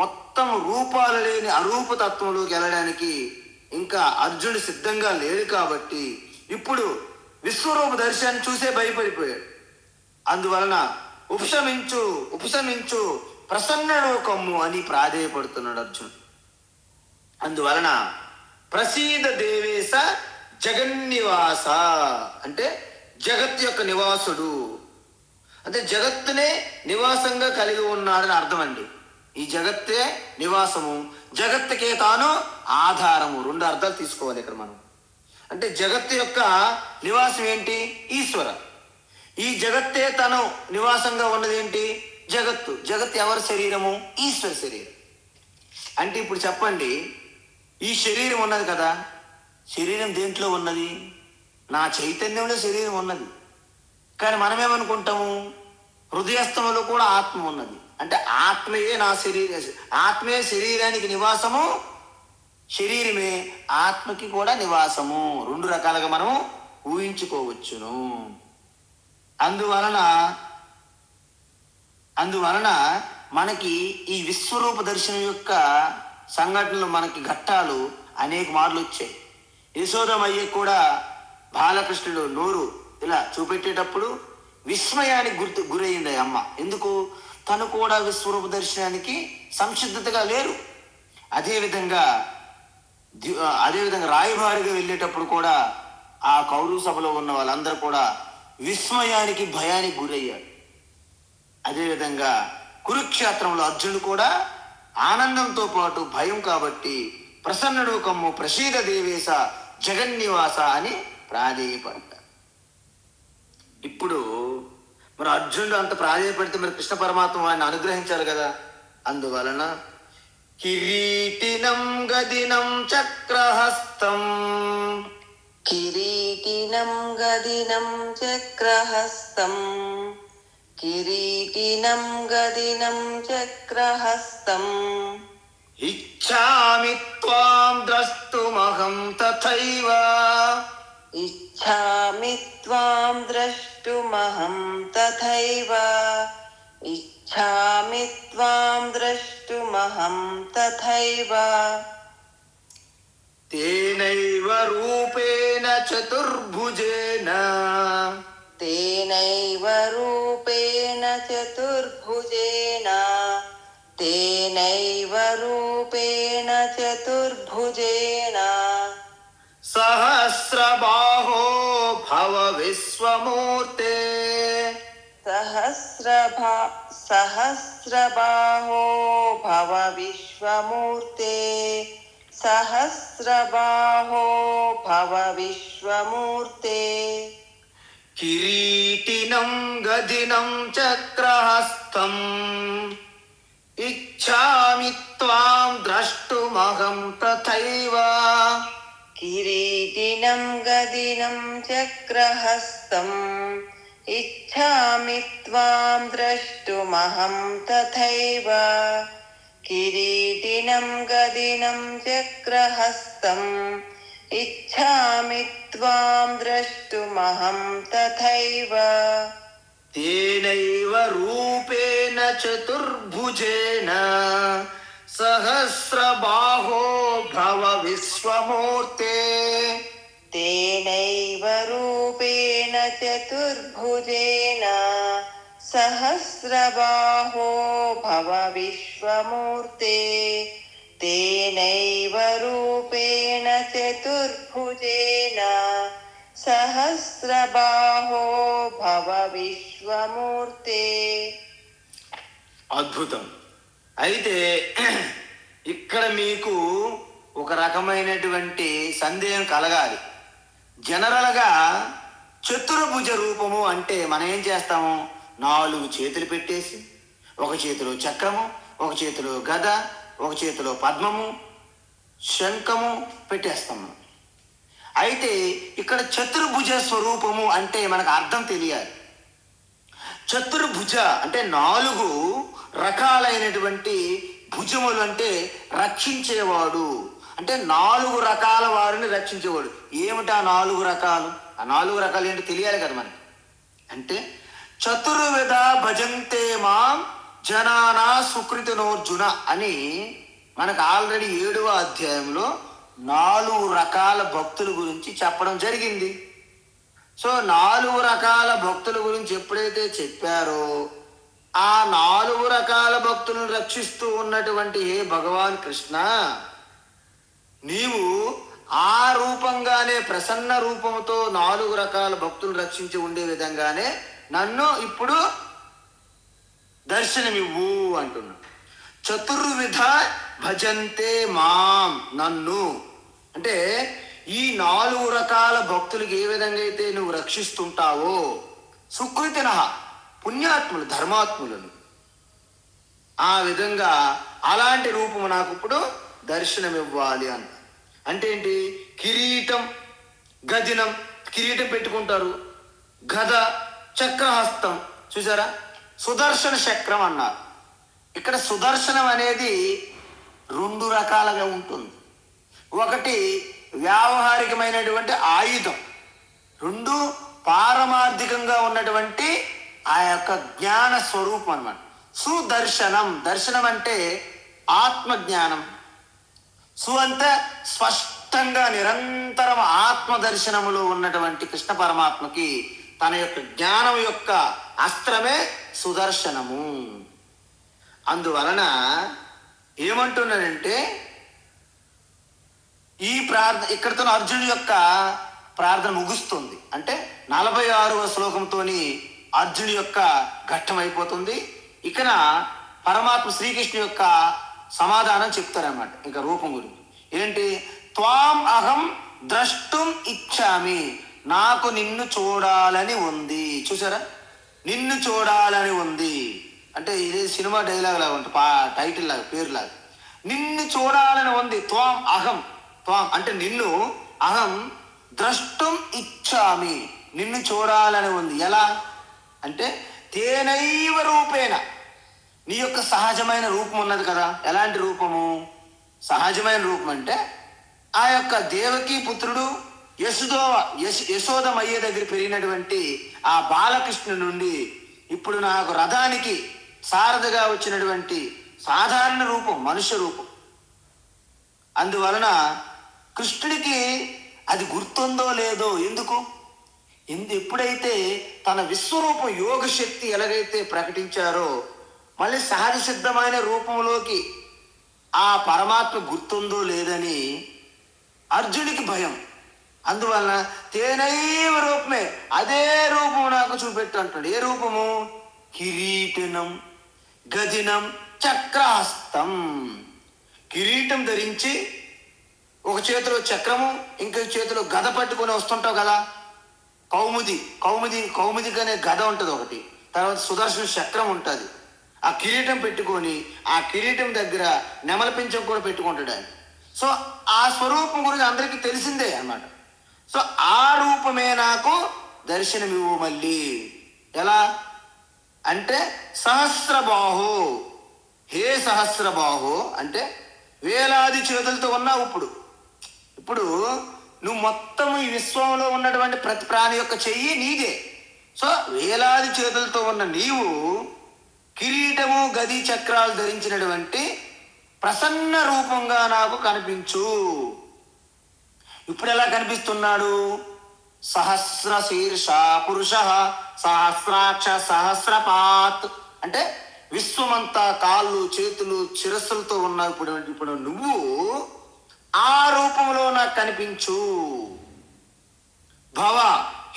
మొత్తం రూపాలు లేని అరూపతత్వంలోకి వెళ్ళడానికి ఇంకా అర్జునుడు సిద్ధంగా లేడు కాబట్టి ఇప్పుడు విశ్వరూప దర్శనాన్ని చూసే భయపడిపోయాడు. అందువలన ఉపశమించు ఉపశమించు ప్రసన్నలోకమ్ము అని ప్రాధేయపడుతున్నాడు అర్జునుడు. అందువలన ప్రసీద దేవేశ జగన్నివాస అంటే జగత్ యొక్క నివాసుడు, అంటే జగత్తునే నివాసంగా కలిగి ఉన్నాడని అర్థం అండి. ఈ జగత్తే నివాసము, జగత్తుకే తాను ఆధారము. రెండు అర్థాలు తీసుకోవాలి ఇక్కడ మనం. అంటే జగత్తు యొక్క నివాసం ఏంటి? ఈశ్వర. ఈ జగత్తే తను నివాసంగా ఉన్నది ఏంటి? జగత్తు. జగత్తు ఎవరి శరీరము? ఈశ్వర శరీరం. అంటే ఇప్పుడు చెప్పండి, ఈ శరీరం ఉన్నది కదా, శరీరం దేంట్లో ఉన్నది? నా చైతన్యంలో శరీరం ఉన్నది. కానీ మనమేమనుకుంటాము? హృదయస్థంలో కూడా ఆత్మ ఉన్నది. అంటే ఆత్మయే నా ఆత్మే శరీరానికి నివాసము, శరీరమే ఆత్మకి కూడా నివాసము. రెండు రకాలుగా మనము ఊహించుకోవచ్చును. అందువలన మనకి ఈ విశ్వరూప దర్శనం యొక్క సంఘటనలు, మనకి ఘట్టాలు అనేక మార్లు వచ్చాయి. యశోదమయ్య కూడా బాలకృష్ణుడు నోరు ఇలా చూపెట్టేటప్పుడు విస్మయానికి గురయ్యింది అమ్మ. ఎందుకు? తను కూడా విశ్వరూప దర్శనానికి సంసిద్ధతగా లేరు. అదేవిధంగా రాయబారిగా వెళ్ళేటప్పుడు కూడా ఆ కౌరవ సభలో ఉన్న వాళ్ళందరూ కూడా విస్మయానికి, భయానికి గురయ్యారు. అదేవిధంగా కురుక్షేత్రంలో అర్జునుడు కూడా ఆనందంతో పాటు భయం కాబట్టి ప్రసన్నుడు కమ్ము ప్రసీద దేవేశ జగన్నివాస అని ప్రాధేయపడతారు. ఇప్పుడు మరి అర్జునుడు అంత ప్రాధేయపడితే మరి కృష్ణ పరమాత్మ వారిని అనుగ్రహించారు కదా. అందువలన కిరీటినం గదినం చక్రహస్త చక్రహస్తం. కిరీటినం గదినం చక్రహస్తం. కిరీటినం గదినం చక్రహస్తం. ఇచ్ఛామి త్వాం ద్రష్టుమహం తథైవ. ఇచ్ఛామి త్వాం ద్రష్టుమహం తథైవ. ఇచ్ఛామి త్వాం ద్రష్టుమహం తథైవ. తేనైవ రూపేణ చతుర్భుజేన. తేనైవ రూపేణ చతుర్భుజేన. తేనైవ రూపేణ చతుర్భుజేన. సహస్రబాహో భవ విశ్వమూర్తే. సహస్రబాహో భవ విశ్వమూర్తే. సహస్రబాహో భవ విశ్వమూర్తే. కిరీటినం గదినం చక్రహస్తం. ఇచ్ఛామి త్వాం ద్రష్టుమహం తథైవ. కిరీటినం గదినం చక్రహస్తం. ఇచ్ఛామి త్వాం ద్రష్టుమహం తథైవ. కిరీటినం గదినం చక్రహస్తం. ఇచ్ఛామి త్వాం ద్రష్టుమహం తథైవ. తేనైవ రూపేణ చతుర్భుజేన. సహస్రబాహో భవ విశ్వమూర్తే. తేనైవ రూపేణ చతుర్భుజేన. సహస్రబాహో భవ విశ్వమూర్తే. తేనైవ రూపేణ చతుర్భుజేన. సహస్రబాహో భవ విశ్వమూర్తే. అద్భుతం. అయితే ఇక్కడ మీకు ఒక రకమైనటువంటి సందేహం కలగాలి. జనరల్గా చతుర్భుజ రూపము అంటే మనం ఏం చేస్తాము, 4 చేతులు పెట్టేసి ఒక చేతిలో చక్రము, ఒక చేతిలో గద, ఒక చేతిలో పద్మము, శంఖము పెట్టేస్తాము. అయితే ఇక్కడ చతుర్భుజ స్వరూపము అంటే మనకు అర్థం తెలియాలి. చతుర్భుజ అంటే 4 రకాలైనటువంటి భుజములు, అంటే రక్షించేవాడు, అంటే 4 రకాల వారిని రక్షించేవాడు. ఏమిటా 4 రకాలు? ఆ 4 రకాలు ఏంటో తెలియాలి కదా మనకి. అంటే చతుర్విధ భజంతే మాం జనానా సుకృతినోర్జున అని మనకు ఆల్రెడీ 7వ అధ్యాయంలో 4 రకాల భక్తుల గురించి చెప్పడం జరిగింది. సో 4 రకాల భక్తుల గురించి ఎప్పుడైతే చెప్పారో ఆ 4 రకాల భక్తులను రక్షిస్తూ ఉన్నటువంటి హే భగవాన్ కృష్ణ, నీవు ఆ రూపంగానే ప్రసన్న రూపంతో 4 రకాల భక్తులు రక్షించి ఉండే విధంగానే నన్ను ఇప్పుడు దర్శనమివ్వు అంటున్నా. చతుర్విధ భజంతే మాం, నన్ను అంటే ఈ 4 రకాల భక్తులకు ఏ విధంగా అయితే నువ్వు రక్షిస్తుంటావో, సుకృతిన పుణ్యాత్ములు ధర్మాత్ములను, ఆ విధంగా అలాంటి రూపము నాకు ఇప్పుడు దర్శనమివ్వాలి అంట. అంటే ఏంటి? కిరీటం గదినం, కిరీటం పెట్టుకుంటారు, గద చక్రహస్తం, చూసారా, సుదర్శన చక్రం అన్నారు. ఇక్కడ సుదర్శనం అనేది 2 రకాలుగా ఉంటుంది. ఒకటి వ్యావహారికమైనటువంటి ఆయుధం, 2 పారమార్థికంగా ఉన్నటువంటి ఆ యొక్క జ్ఞాన స్వరూపం అన్నమాట. సుదర్శనం, దర్శనం అంటే ఆత్మజ్ఞానం. సు అంటే స్పష్టంగా నిరంతరం ఆత్మదర్శనములో ఉన్నటువంటి కృష్ణ పరమాత్మకి తన యొక్క జ్ఞానం యొక్క అస్త్రమే సుదర్శనము. అందువలన ఏమంటున్నాడంటే ఈ ప్రార్థన ఇక్కడితో అర్జునుడి యొక్క ప్రార్థన ముగుస్తుంది. అంటే 46వ శ్లోకంతోని అర్జునుడి యొక్క ఘట్టం అయిపోతుంది. ఇక్కడ పరమాత్మ శ్రీకృష్ణు యొక్క సమాధానం చెప్తారన్నమాట. ఇంకా రూపం గురించి ఏంటి? త్వాం అహం ద్రష్టుం ఇచ్చామి, నాకు నిన్ను చూడాలని ఉంది. చూసారా, నిన్ను చూడాలని ఉంది అంటే ఇది సినిమా డైలాగ్ లాగా ఉంటుంది, టైటిల్ లాగా, పేరు లాగా. నిన్ను చూడాలని ఉంది. త్వాం అహం త్వాం అంటే నిన్ను అహం ద్రష్టం ఇచ్చామి, నిన్ను చూడాలని ఉంది. ఎలా అంటే తేనైవ రూపేణ, నీ యొక్క సహజమైన రూపం ఉన్నది కదా. ఎలాంటి రూపము? సహజమైన రూపం అంటే ఆ యొక్క దేవకీ పుత్రుడు యశోదమయ్య దగ్గర పెరిగినటువంటి ఆ బాలకృష్ణుడి నుండి ఇప్పుడు నాకు రథానికి సారథిగా వచ్చినటువంటి సాధారణ రూపం, మనుష్య రూపం. అందువలన కృష్ణుడికి అది గుర్తుందో లేదో. ఎందుకు? ఎప్పుడైతే తన విశ్వరూపం యోగ శక్తి ఎలాగైతే ప్రకటించారో మళ్ళీ సహజ సిద్ధమైన రూపంలోకి ఆ పరమాత్మ గుర్తుందో లేదని అర్జునికి భయం. అందువలన తేనైవ రూపమే, అదే రూపము నాకు చూపెట్టు అంటాడు. ఏ రూపము? కిరీటనం గదినం చక్రహస్తం. కిరీటం ధరించి ఒక చేతిలో చక్రము, ఇంకొక చేతిలో గద పట్టుకొని వస్తుంటావు కదా. కౌముది అనే గద ఉంటుంది ఒకటి, తర్వాత సుదర్శన చక్రం ఉంటుంది. ఆ కిరీటం పెట్టుకొని ఆ కిరీటం దగ్గర నెమల పింఛం కూడా పెట్టుకుంటాడు ఆయన. సో ఆ స్వరూపం గురించి అందరికీ తెలిసిందే అన్నమాట. సో ఆ రూపమే నాకు దర్శనమివ్వు మళ్ళీ. ఎలా అంటే సహస్రబాహు, హే సహస్రబాహు అంటే వేలాది చేతులతో ఉన్నావు. ఇప్పుడు నువ్వు మొత్తం ఈ విశ్వంలో ఉన్నటువంటి ప్రతి ప్రాణి యొక్క చెయ్యి నీదే. సో వేలాది చేతులతో ఉన్న నీవు కిరీటము గది చక్రాలు ధరించినటువంటి ప్రసన్న రూపంగా నాకు కనిపించు. ఇప్పుడు ఎలా కనిపిస్తున్నాడు? సహస్ర శీర్ష పురుష సహస్రాక్ష సహస్రపాత్ అంటే విశ్వమంతా కాళ్ళు చేతులు శిరస్సులతో ఉన్నావు. ఇప్పుడు నువ్వు ఆ రూపంలో నాకు కనిపించు. భవ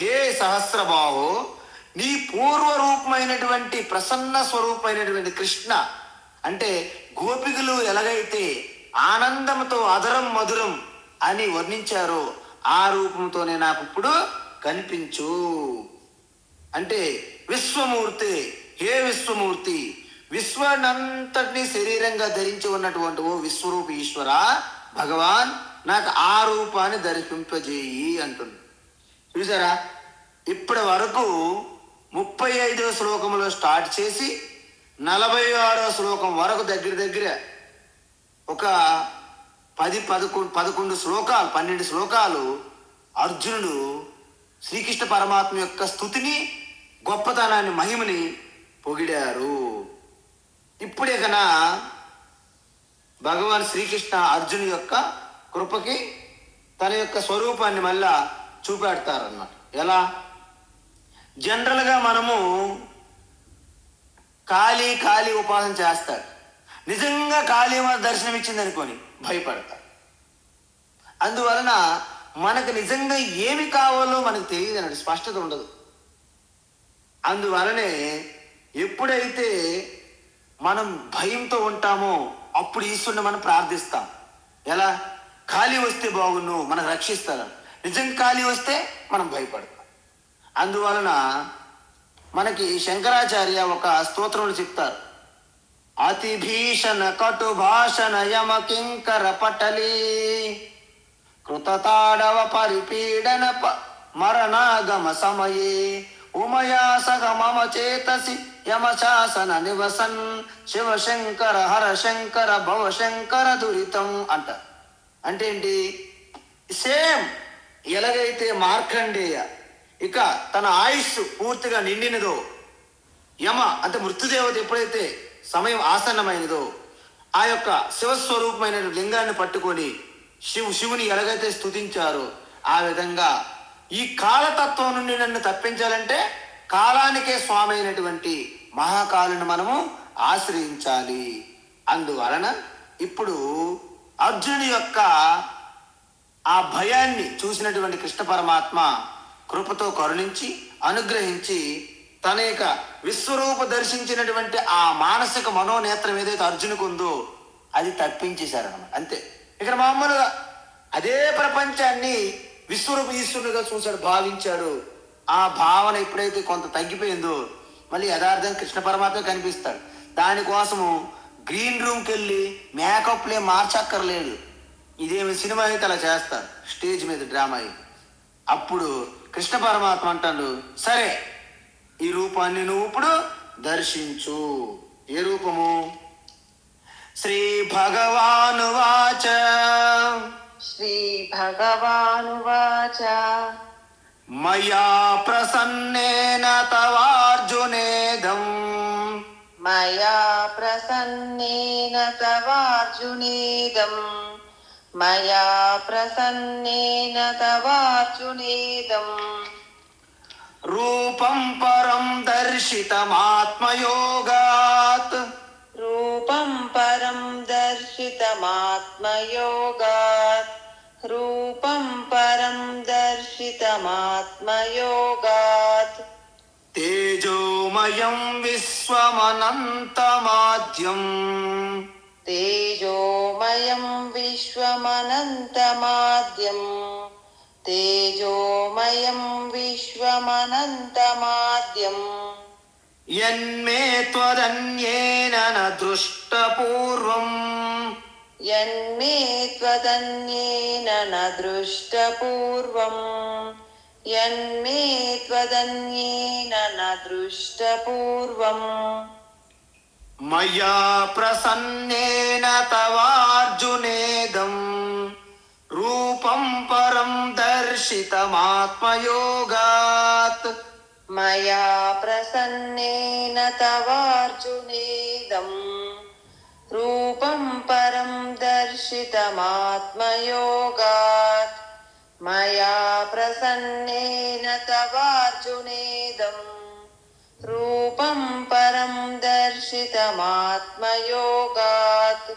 హే సహస్రబాహో, నీ పూర్వ రూపమైనటువంటి ప్రసన్న స్వరూపమైనటువంటి కృష్ణ అంటే గోపికలు ఎలాగైతే ఆనందంతో అధరం మధురం అని వర్ణించారో ఆ రూపంతోనే నాకు ఇప్పుడు కనిపించు. అంటే విశ్వమూర్తి, హే విశ్వమూర్తి, విశ్వనంతటిని శరీరంగా ధరించి ఉన్నటువంటి ఓ విశ్వరూప ఈశ్వర భగవాన్, నాకు ఆ రూపాన్ని దర్శింపజేయి అంటుంది. చూసారా, ఇప్పటి వరకు 35వ శ్లోకంలో స్టార్ట్ చేసి 46వ శ్లోకం వరకు దగ్గర ఒక 11 శ్లోకాలు 12 శ్లోకాలు అర్జునుడు శ్రీకృష్ణ పరమాత్మ యొక్క స్తుతిని, గొప్పతనాన్ని, మహిమని పొగిడారు. ఇప్పుడే కన్నా భగవాన్ శ్రీకృష్ణ అర్జును యొక్క కృపకి తన యొక్క స్వరూపాన్ని మళ్ళా చూపెడతారన్నమాట. ఎలా? జనరల్గా మనము కాళీ ఉపాసన చేస్తాడు. నిజంగా కాళీ మన దర్శనం ఇచ్చింది అనుకొని భయపడతాడు. అందువలన మనకు నిజంగా ఏమి కావాలో మనకు తెలియదు అన్నట్టు, స్పష్టత ఉండదు. అందువలనే ఎప్పుడైతే మనం భయంతో ఉంటామో అప్పుడు ఈశ్వరుని మనం ప్రార్థిస్తాం. ఎలా? ఖాళీ వస్తే బాగున్ను, మనకు రక్షిస్తారు. నిజంగా ఖాళీ వస్తే మనం భయపడతాం. అందువలన మనకి శంకరాచార్య ఒక స్తోత్రంలో చెప్తారు. అతి భీషణ కటు భాషణ యమ కింకర పటలీ కృతతాడవ పరిపీడన మరణాగమ సమయే ఉమయా సహ మమ చేతసి యమశాసన నివసన్ శివశంకర హరశంకర భవశంకర దురితం అంటారు. అంటే ఏంటి? సేమ్ ఎలాగైతే మార్కండేయ ఇక తన ఆయుష్ పూర్తిగా నిండినదో, యమ అంటే మృత్యుదేవత ఎప్పుడైతే సమయం ఆసన్నమైనదో ఆ యొక్క శివస్వరూపమైన లింగాన్ని పట్టుకొని శివుని ఎలాగైతే స్తుతించారో ఆ విధంగా ఈ కాలతత్వం నుండి నన్ను తప్పించాలంటే కాలానికే స్వామి అయినటువంటి మహాకాలుని మనము ఆశ్రయించాలి. అందువలన ఇప్పుడు అర్జునుడి యొక్క ఆ భయాన్ని చూసినటువంటి కృష్ణ పరమాత్మ కృపతో కరుణించి అనుగ్రహించి తన యొక్క విశ్వరూప దర్శించినటువంటి ఆ మానసిక మనోనేత్రం ఏదైతే అర్జునుకు ఉందో అది తప్పించేశారన్నమాట. అంతే. ఇక్కడ మామూలుగా అదే ప్రపంచాన్ని విశ్వరూప ఈశ్వరునిగా చూశాడు, భావించాడు. ఆ భావన ఎప్పుడైతే కొంత తగ్గిపోయిందో మళ్ళీ యథార్థం కృష్ణ పరమాత్మ కనిపిస్తాడు. దానికోసము గ్రీన్ రూమ్కి వెళ్ళి మేకప్లే మార్చక్కర్లేదు. ఇదేమి సినిమా అయితే అలా చేస్తారు, స్టేజ్ మీద డ్రామా ఇది. అప్పుడు కృష్ణ పరమాత్మ అంటాడు, సరే ఈ రూపాన్ని నువ్వు ఇప్పుడు దర్శించు. ఏ రూపము? శ్రీ భగవాను వాచ श्रीभगवानुवाच మయా ప్రసన్నేన తవార్జునేదం मया प्रसन्नेन तवार्जुनेदम् मया प्रसन्नेन तवार्जुनेदम् రూపం పరం దర్శితమాత్మయోగాత్ रूपं परं दर्शितमात्मयोगात् रूपं परं दर्शितमात्मयोगात् తేజోమయం విశ్వమనంతమాద్యం तेजोमयं विश्वमनन्तमाद्यं तेजोमयं विश्वमनन्तमाद्यम् యన్మే త్వదన్యేన న దృష్టపూర్వం यन्मे त्वदन्येन न दृष्टपूर्वम् यन्मे त्वदन्येन न दृष्टपूर्वम् మయా ప్రసన్నేన తవార్జునేదం రూపం పరం దర్శితమాత్మయోగాత్ मया प्रसन्नेन तवार्जुनेदम् रूपं परं दर्शितमात्मयोगात् मया प्रसन्नेन तवार्जुनेदम् रूपं परं दर्शितमात्मयोगात्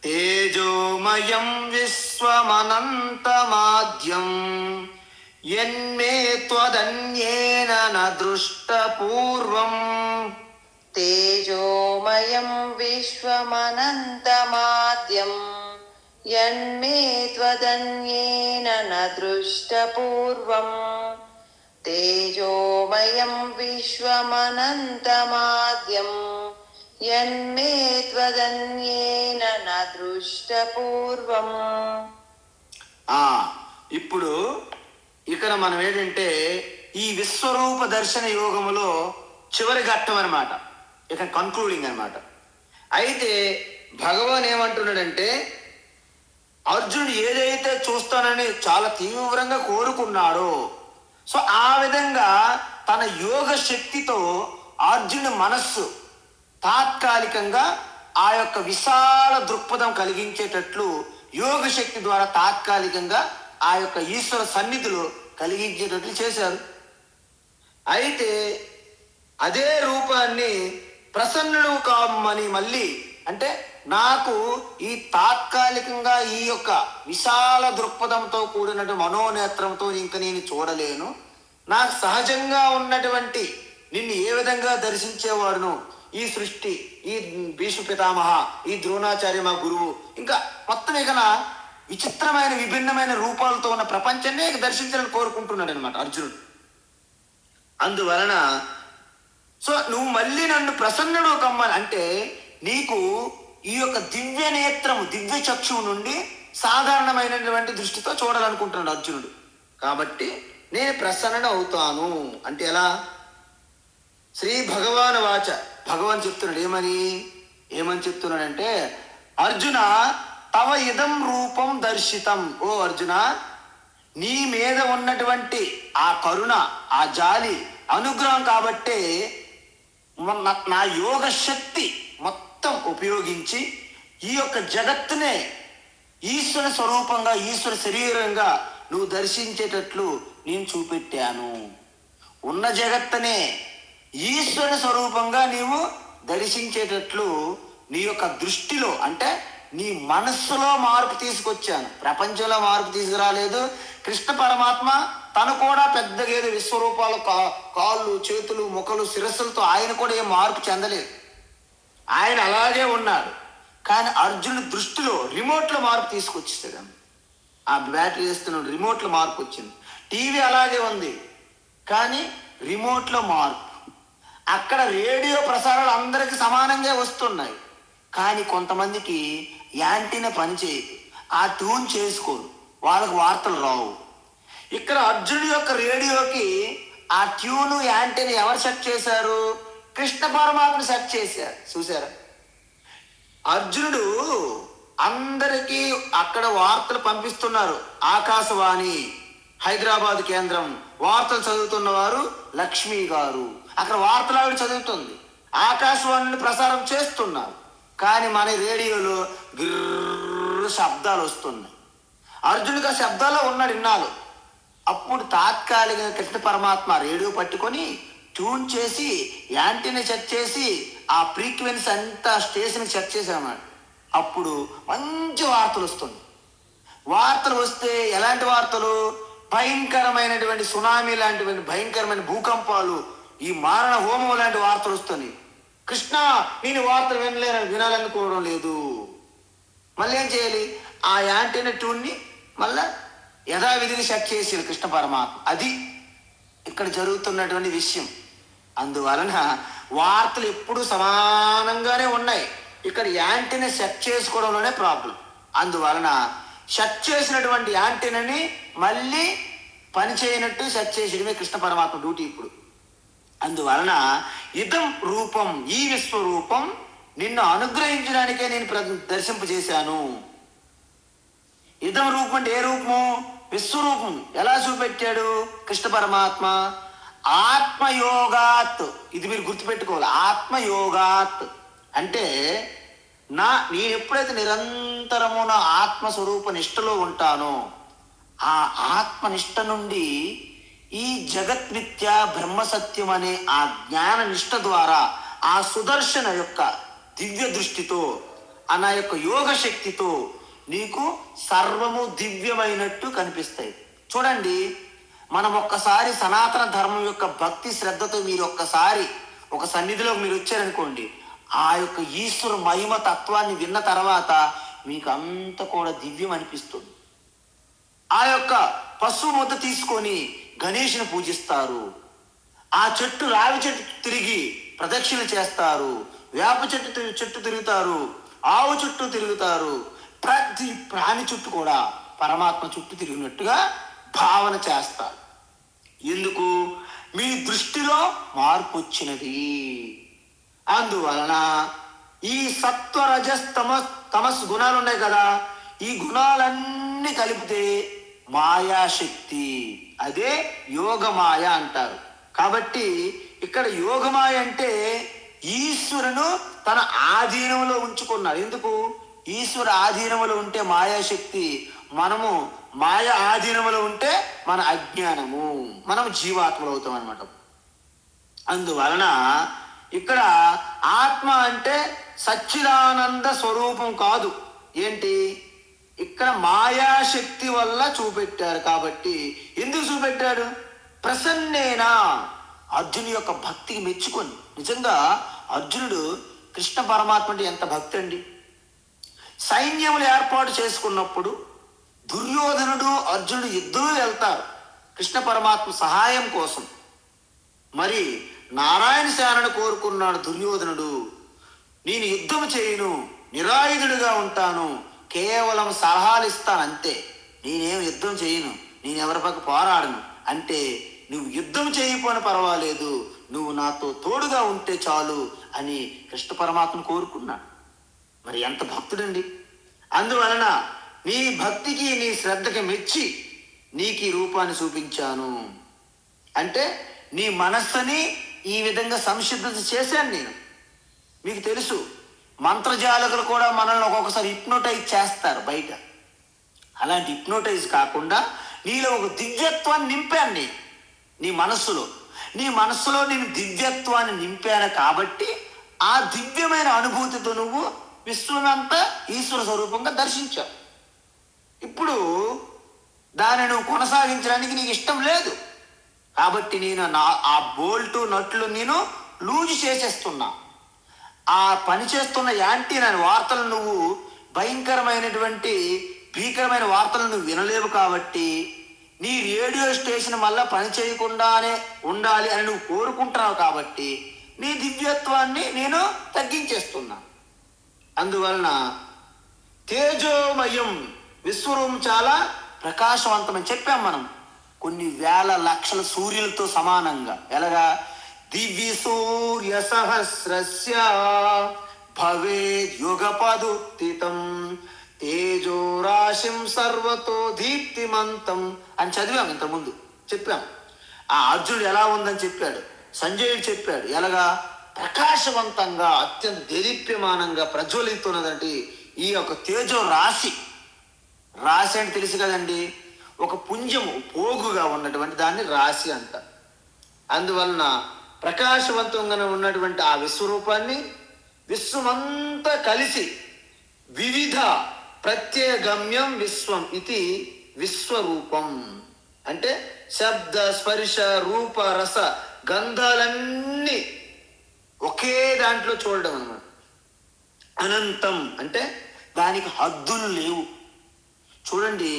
తేజోమయం విశ్వమనంతమాద్యం యన్మే త్వదన్యేన న దృష్టపూర్వం तेजोमयं विश्वमनन्तमाद्यम् यन्मे त्वदन्येन न दृष्टपूर्वम् तेजोमयं विश्वमनन्तमाद्यम् यन्मे त्वदन्येन न दृष्टपूर्वम् ఇప్పుడు ఇక్కడ మనం ఏంటంటే ఈ విశ్వరూప దర్శన యోగములో చివరి ఘట్టం అన్నమాట, ఇక కన్క్లూడింగ్ అన్నమాట. అయితే భగవాన్ ఏమంటున్నాడంటే, అర్జునుడు ఏదైతే చూస్తానని చాలా తీవ్రంగా కోరుకున్నాడో, సో ఆ విధంగా తన యోగ శక్తితో అర్జునుడి మనస్సు తాత్కాలికంగా ఆ యొక్క విశాల దృక్పథం కలిగించేటట్లు యోగ శక్తి ద్వారా తాత్కాలికంగా ఆ యొక్క ఈశ్వర సన్నిధిలో కలిగించేటట్లు చేశారు. అయితే అదే రూపాన్ని ప్రసన్నుడు కామని మళ్ళీ అంటే నాకు ఈ తాత్కాలికంగా ఈ యొక్క విశాల దృక్పథంతో కూడినటువంటి మనోనేత్రంతో ఇంక నేను చూడలేను, నాకు సహజంగా ఉన్నటువంటి నిన్ను ఏ విధంగా దర్శించేవాడును, ఈ సృష్టి, ఈ భీష్మ పితామహ, ఈ ద్రోణాచార్య మా గురువు, ఇంకా మొత్తం ఇక విచిత్రమైన విభిన్నమైన రూపాలతో ఉన్న ప్రపంచాన్ని దర్శించాలని కోరుకుంటున్నాడు అనమాట అర్జునుడు. అందువలన సో నువ్వు మళ్ళీ నన్ను ప్రసన్నుడు కమ్మని అంటే నీకు ఈ యొక్క దివ్య నేత్రము, దివ్య చక్షువు నుండి సాధారణమైనటువంటి దృష్టితో చూడాలనుకుంటున్నాడు అర్జునుడు. కాబట్టి నేను ప్రసన్న అవుతాను అంటే ఎలా? శ్రీ భగవాన్ వాచ, భగవాన్ చెప్తున్నాడు ఏమని చెప్తున్నాడంటే, అర్జున తవ ఇదం రూపం దర్శితం. ఓ అర్జున, నీ మీద ఉన్నటువంటి ఆ కరుణ, ఆ జాలి, అనుగ్రహం కాబట్టే నా యోగ శక్తి మొత్తం ఉపయోగించి ఈ యొక్క జగత్తునే ఈశ్వర స్వరూపంగా, ఈశ్వర శరీరంగా నువ్వు దర్శించేటట్లు నేను చూపెట్టాను. ఉన్న జగత్తునే ఈశ్వర స్వరూపంగా నీవు దర్శించేటట్లు నీ యొక్క దృష్టిలో అంటే నీ మనస్సులో మార్పు తీసుకొచ్చాను. ప్రపంచంలో మార్పు తీసుకురాలేదు. కృష్ణ పరమాత్మ తను కూడా పెద్దగా ఏదో విశ్వరూపాలు, కాళ్ళు, చేతులు, ముఖలు, శిరస్సులతో ఆయన కూడా ఏం మార్పు చెందలేదు. ఆయన అలాగే ఉన్నాడు. కానీ అర్జునుడి దృష్టిలో రిమోట్లో మార్పు తీసుకొచ్చేసాడు. ఆ బ్యాటరీ వేస్తున్నాడు, రిమోట్లో మార్పు వచ్చింది. టీవీ అలాగే ఉంది కానీ రిమోట్లో మార్పు. అక్కడ రేడియో ప్రసారాలు అందరికీ సమానంగా వస్తున్నాయి కానీ కొంతమందికి యాంటీనా పనిచేయదు. ఆ ట్యూన్ చేసుకోరు, వాళ్ళకు వార్తలు రావు. ఇక్కడ అర్జునుడి యొక్క రేడియోకి ఆ ట్యూను యాంటీని ఎవరు సెట్ చేశారు? కృష్ణ పరమాత్మ సెట్ చేశారు. చూసారా? అర్జునుడు అందరికీ అక్కడ వార్తలు పంపిస్తున్నారు. ఆకాశవాణి హైదరాబాద్ కేంద్రం వార్తలు చదువుతున్న వారు లక్ష్మి గారు, అక్కడ వార్తలు ఆవిడ చదువుతుంది, ఆకాశవాణిని ప్రసారం చేస్తున్నారు. కానీ మన రేడియోలో గిర్ర శబ్దాలు వస్తున్నాయి. అర్జునుడికి ఆ శబ్దాల్లో ఉన్నాడు ఇన్నాళ్ళు. అప్పుడు తాత్కాలికంగా కృష్ణ పరమాత్మ రేడియో పట్టుకొని ట్యూన్ చేసి యాంటీని సెట్ చేసి ఆ ఫ్రీక్వెన్సీ అంతా స్టేషన్ సెట్ చేశామన్నాడు. అప్పుడు మంచి వార్తలు వస్తుంది. వార్తలు వస్తే ఎలాంటి వార్తలు? భయంకరమైనటువంటి సునామీ లాంటివి, భయంకరమైన భూకంపాలు, ఈ మారణ హోమం లాంటి వార్తలు వస్తున్నాయి. కృష్ణ నేను వార్తలు వినాలనుకోవడం లేదు. మళ్ళీ ఏం చేయాలి? ఆ యాంటీనా ట్యూన్ని మళ్ళా యథావిధిని సెట్ చేసి కృష్ణ పరమాత్మ. అది ఇక్కడ జరుగుతున్నటువంటి విషయం. అందువలన వార్తలు ఎప్పుడు సమానంగానే ఉన్నాయి. ఇక్కడ యాంటీనా సెట్ చేసుకోవడంలోనే ప్రాబ్లం. అందువలన సెట్ చేసినటువంటి యాంటీనాని మళ్ళీ పనిచేయనట్టు సెట్ చేసేయడమే కృష్ణ పరమాత్మ డ్యూటీ ఇప్పుడు. అందువలన ఇదం రూపం, ఈ విశ్వరూపం నిన్ను అనుగ్రహించడానికే నేను దర్శింపజేశాను. ఇదం రూపం అంటే ఏ రూపము? విశ్వరూపం. ఎలా చూపెట్టాడు కృష్ణ పరమాత్మ? ఆత్మయోగాత్. ఇది మీరు గుర్తుపెట్టుకోవాలి. ఆత్మయోగాత్ అంటే నేను ఎప్పుడైతే నిరంతరము నా ఆత్మస్వరూప నిష్టలో ఉంటానో, ఆ ఆత్మనిష్ట నుండి ఈ జగత్మిథ్య బ్రహ్మసత్యం అనే ఆ జ్ఞాన నిష్ట ద్వారా ఆ సుదర్శన యొక్క దివ్య దృష్టితో, నా యొక్క యోగ శక్తితో నీకు సర్వము దివ్యమైనట్టు కనిపిస్తాయి. చూడండి, మనం ఒక్కసారి సనాతన ధర్మం యొక్క భక్తి శ్రద్ధతో మీరు ఒక్కసారి ఒక సన్నిధిలోకి మీరు వచ్చారనుకోండి, ఆ యొక్క ఈశ్వరు మహిమ తత్వాన్ని విన్న తర్వాత మీకు అంత కూడా దివ్యం అనిపిస్తుంది. ఆ యొక్క పశువు ముద్ద తీసుకొని గణేషుని పూజిస్తారు. ఆ చెట్టు రావి చెట్టు తిరిగి ప్రదక్షిణ చేస్తారు. వేప చెట్టు తిరుగుతారు. ఆవు చుట్టూ తిరుగుతారు. ప్రతి ప్రాణి చుట్టూ కూడా పరమాత్మ చుట్టూ తిరిగినట్టుగా భావన చేస్తారు. ఎందుకు? మీ దృష్టిలో మార్పు వచ్చినది. అందువలన ఈ సత్వ రజస్ తమస్ గుణాలు ఉన్నాయి కదా, ఈ గుణాలన్నీ కలిపితే మాయాశక్తి, అదే యోగమాయ అంటారు. కాబట్టి ఇక్కడ యోగమాయ అంటే ఈశ్వరును తన ఆధీనంలో ఉంచుకున్నాడు. ఎందుకు? ఈశ్వర ఆధీనంలో ఉంటే మాయాశక్తి, మనము మాయ ఆధీనంలో ఉంటే మన అజ్ఞానము, మనం జీవాత్మలు అవుతాం అన్నమాట. అందువలన ఇక్కడ ఆత్మ అంటే సచ్చిదానంద స్వరూపం కాదు. ఏంటి? ఇక్కడ మాయాశక్తి వల్ల చూపెట్టారు. కాబట్టి ఎందుకు చూపెట్టాడు? ప్రసన్నేనా, అర్జునుడి యొక్క భక్తికి మెచ్చుకొని. నిజంగా అర్జునుడు కృష్ణ పరమాత్మ అంటే ఎంత భక్తి అండి. సైన్యములు ఏర్పాటు చేసుకున్నప్పుడు దుర్యోధనుడు అర్జునుడు ఇద్దరూ వెళ్తారు కృష్ణ పరమాత్మ సహాయం కోసం. మరి నారాయణ సేనను కోరుకున్నాడు దుర్యోధనుడు. నేను యుద్ధం చేయను, నిరాయుధుడిగా ఉంటాను, కేవలం సలహాలు ఇస్తాను అంతే, నేనేం యుద్ధం చేయను, నేను ఎవరి పక్క పోరాడను అంటే, నువ్వు యుద్ధం చేయకపోయినా పర్వాలేదు, నువ్వు నాతో తోడుగా ఉంటే చాలు అని కృష్ణ పరమాత్మను కోరుకున్నాడు. మరి ఎంత భక్తుడండి. అందువలన నీ భక్తికి నీ శ్రద్ధకి మెచ్చి నీకు ఈ రూపాన్ని చూపించాను అంటే, నీ మనస్సుని ఈ విధంగా సంసిద్ధత చేశాను నేను. మీకు తెలుసు, మంత్రజాలకులు కూడా మనల్ని ఒక్కొక్కసారి హిప్నోటైజ్ చేస్తారు బయట. అలాంటి హిప్నోటైజ్ కాకుండా నీలో ఒక దివ్యత్వాన్ని నింపాను నేను. నీ మనస్సులో నేను దివ్యత్వాన్ని నింపాను. కాబట్టి ఆ దివ్యమైన అనుభూతితో నువ్వు విశ్వమంతా ఈశ్వర స్వరూపంగా దర్శించావు. ఇప్పుడు దాన్ని నువ్వు కొనసాగించడానికి నీకు ఇష్టం లేదు. కాబట్టి నేను ఆ బోల్టు నట్లు నేను లూజు చేసేస్తున్నా. ఆ పని చేస్తున్న యాంటీనా వార్తలు నువ్వు భీకరమైన వార్తలు నువ్వు వినలేవు. కాబట్టి నీ రేడియో స్టేషన్ వల్ల పని చేయకుండానే ఉండాలి అని నువ్వు కోరుకుంటున్నావు. కాబట్టి నీ దివ్యత్వాన్ని నేను తగ్గించేస్తున్నా. అందువలన తేజోమయం విశ్వరూపం చాలా ప్రకాశవంతమని చెప్పాం మనం. కొన్ని వేల లక్షల సూర్యులతో సమానంగా. ఎలాగా? దివ్య సూర్య సహస్రస్య భవేద్ యుగపదుత్థితం తేజో రాశిం సర్వతో దీప్తిమంతం అని చదివాం, ఇంతకుముందు చెప్పాం. ఆ అర్జునుడు ఎలా ఉందని చెప్పాడు, సంజయుడు చెప్పాడు. ఎలాగా? ప్రకాశవంతంగా, అత్యంత దేదీప్యమానంగా ప్రజ్వలితున్నదంటే ఈ యొక్క తేజో రాశి. రాశి అంటే తెలుసు కదండి, ఒక పుంజము పోగుగా ఉన్నటువంటి దాన్ని రాశి అంట. అందువలన ప్రకాశవంతంగా ఉన్నటువంటి ఆ విశ్వరూపాన్ని విశ్వమంతా కలిసి వివిధ ప్రత్యేగమ్యం విశ్వం ఇది విశ్వరూపం అంటే శబ్ద స్పర్శ రూప రస గంధాలన్నీ ఒకే దాంట్లో చూడడం అన్నమాట. అనంతం అంటే దానికి హద్దులు లేవు. చూడండి,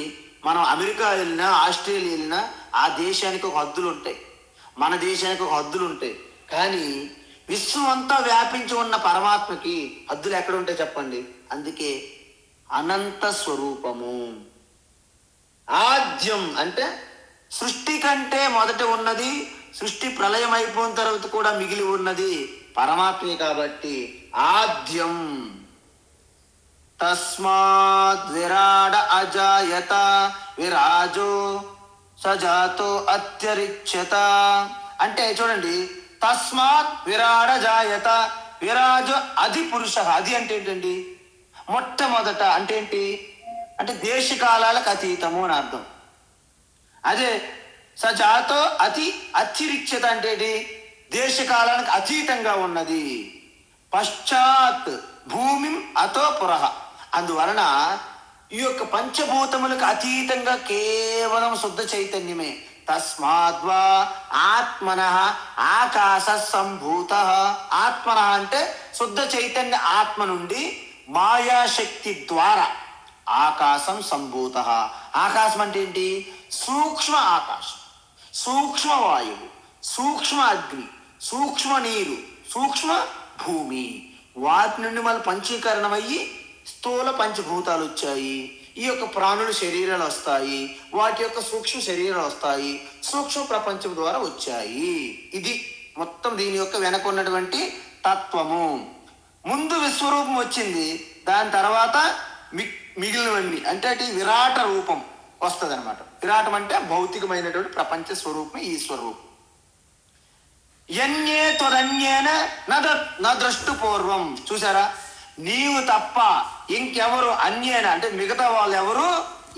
మనం అమెరికా వెళ్ళినా ఆస్ట్రేలియా వెళ్ళినా ఆ దేశానికి ఒక హద్దులు ఉంటాయి, మన దేశానికి ఒక హద్దులు ఉంటాయి. కానీ విశ్వం అంతా వ్యాపించి ఉన్న పరమాత్మకి హద్దులు ఎక్కడ ఉంటాయి చెప్పండి? అందుకే అనంత స్వరూపము. ఆద్యం అంటే సృష్టి కంటే మొదట ఉన్నది, సృష్టి ప్రళయం అయిపోయిన తర్వాత కూడా మిగిలి ఉన్నది పరమాత్మే కాబట్టి ఆద్యం. తస్మాత్ విరాడ అజాయత విరాజో సజాతో అత్యరిచ్యత అంటే చూడండి, తస్మాత్ విరాడ జాయత విరాజో అధి పురుష. అది అంటే ఏంటండి? మొట్టమొదట అంటే ఏంటి అంటే దేశకాలాలకు అతీతము అని అర్థం. అదే సజాతో అతిరిచ్యత అంటే ఏంటి? దేశకాలానికి అతీతంగా ఉన్నది. పశ్చాత్ భూమి అతో పురః. అందువలన ఈ యొక్క పంచభూతములకు అతీతంగా కేవలం శుద్ధ చైతన్యమే. తస్మాద్వా ఆత్మనః ఆకాశ సంభూత. ఆత్మనః అంటే శుద్ధ చైతన్య ఆత్మ నుండి మాయాశక్తి ద్వారా ఆకాశం సంభూత. ఆకాశం అంటే ఏంటి? సూక్ష్మ ఆకాశం, సూక్ష్మ వాయువు, సూక్ష్మ అగ్ని, సూక్ష్మ నీరు, సూక్ష్మ భూమి. వాటి నుండి మళ్ళీ పంచీకరణం అయ్యి స్థూల పంచభూతాలు వచ్చాయి. ఈ యొక్క ప్రాణుల శరీరాలు వస్తాయి, వాటి యొక్క సూక్ష్మ శరీరాలు వస్తాయి, సూక్ష్మ ప్రపంచం ద్వారా వచ్చాయి. ఇది మొత్తం దీని యొక్క వెనక ఉన్నటువంటి తత్వము. ముందు విశ్వరూపం వచ్చింది, దాని తర్వాత మిగిలినవన్నీ అంటే అటు విరాట రూపం వస్తుంది అనమాట. విరాటం అంటే భౌతికమైనటువంటి ప్రపంచ స్వరూపం ఈశ్వరూపం. యన్యే త్వదన్యేన న ద్రష్టు పూర్వం. చూసారా? నీవు తప్ప ఇంకెవరు అన్యేన అంటే మిగతా వాళ్ళు ఎవరు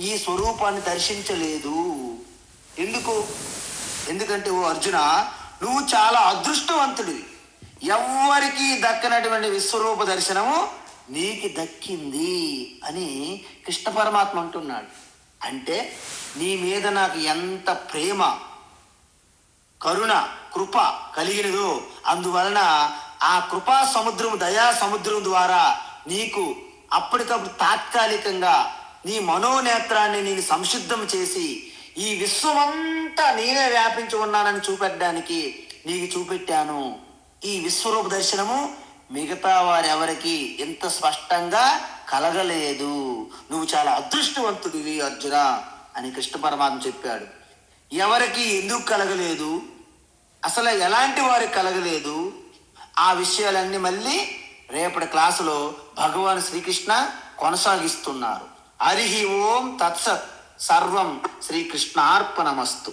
ఈ స్వరూపాన్ని దర్శించలేదు. ఎందుకంటే ఓ అర్జున, నువ్వు చాలా అదృష్టవంతుడివి. ఎవ్వరికి దక్కనటువంటి విశ్వరూప దర్శనము నీకు దక్కింది అని కృష్ణ పరమాత్మ అంటున్నాడు. అంటే నీ మీద నాకు ఎంత ప్రేమ, కరుణ, కృప కలిగినదో అందువలన ఆ కృపా సముద్రం, దయా సముద్రం ద్వారా నీకు అప్పటికప్పుడు తాత్కాలికంగా నీ మనోనేత్రాన్ని నేను సంసిద్ధం చేసి ఈ విశ్వమంతా నేనే వ్యాపించి ఉన్నానని చూపెట్టడానికి నీకు చూపెట్టాను. ఈ విశ్వరూప దర్శనము మిగతా వారెవరికి ఎంత స్పష్టంగా కలగలేదు. నువ్వు చాలా అదృష్టవంతుడివి అర్జున అని కృష్ణ పరమాత్మ చెప్పాడు. ఎవరికి ఎందుకు కలగలేదు, అసలు ఎలాంటి వారికి కలగలేదు, ఆ విషయాలన్నీ మళ్ళీ రేపటి క్లాసులో భగవాన్ శ్రీకృష్ణ కొనసాగిస్తున్నారు. హరి ఓం తత్సత్. సర్వం శ్రీకృష్ణార్పణమస్తు.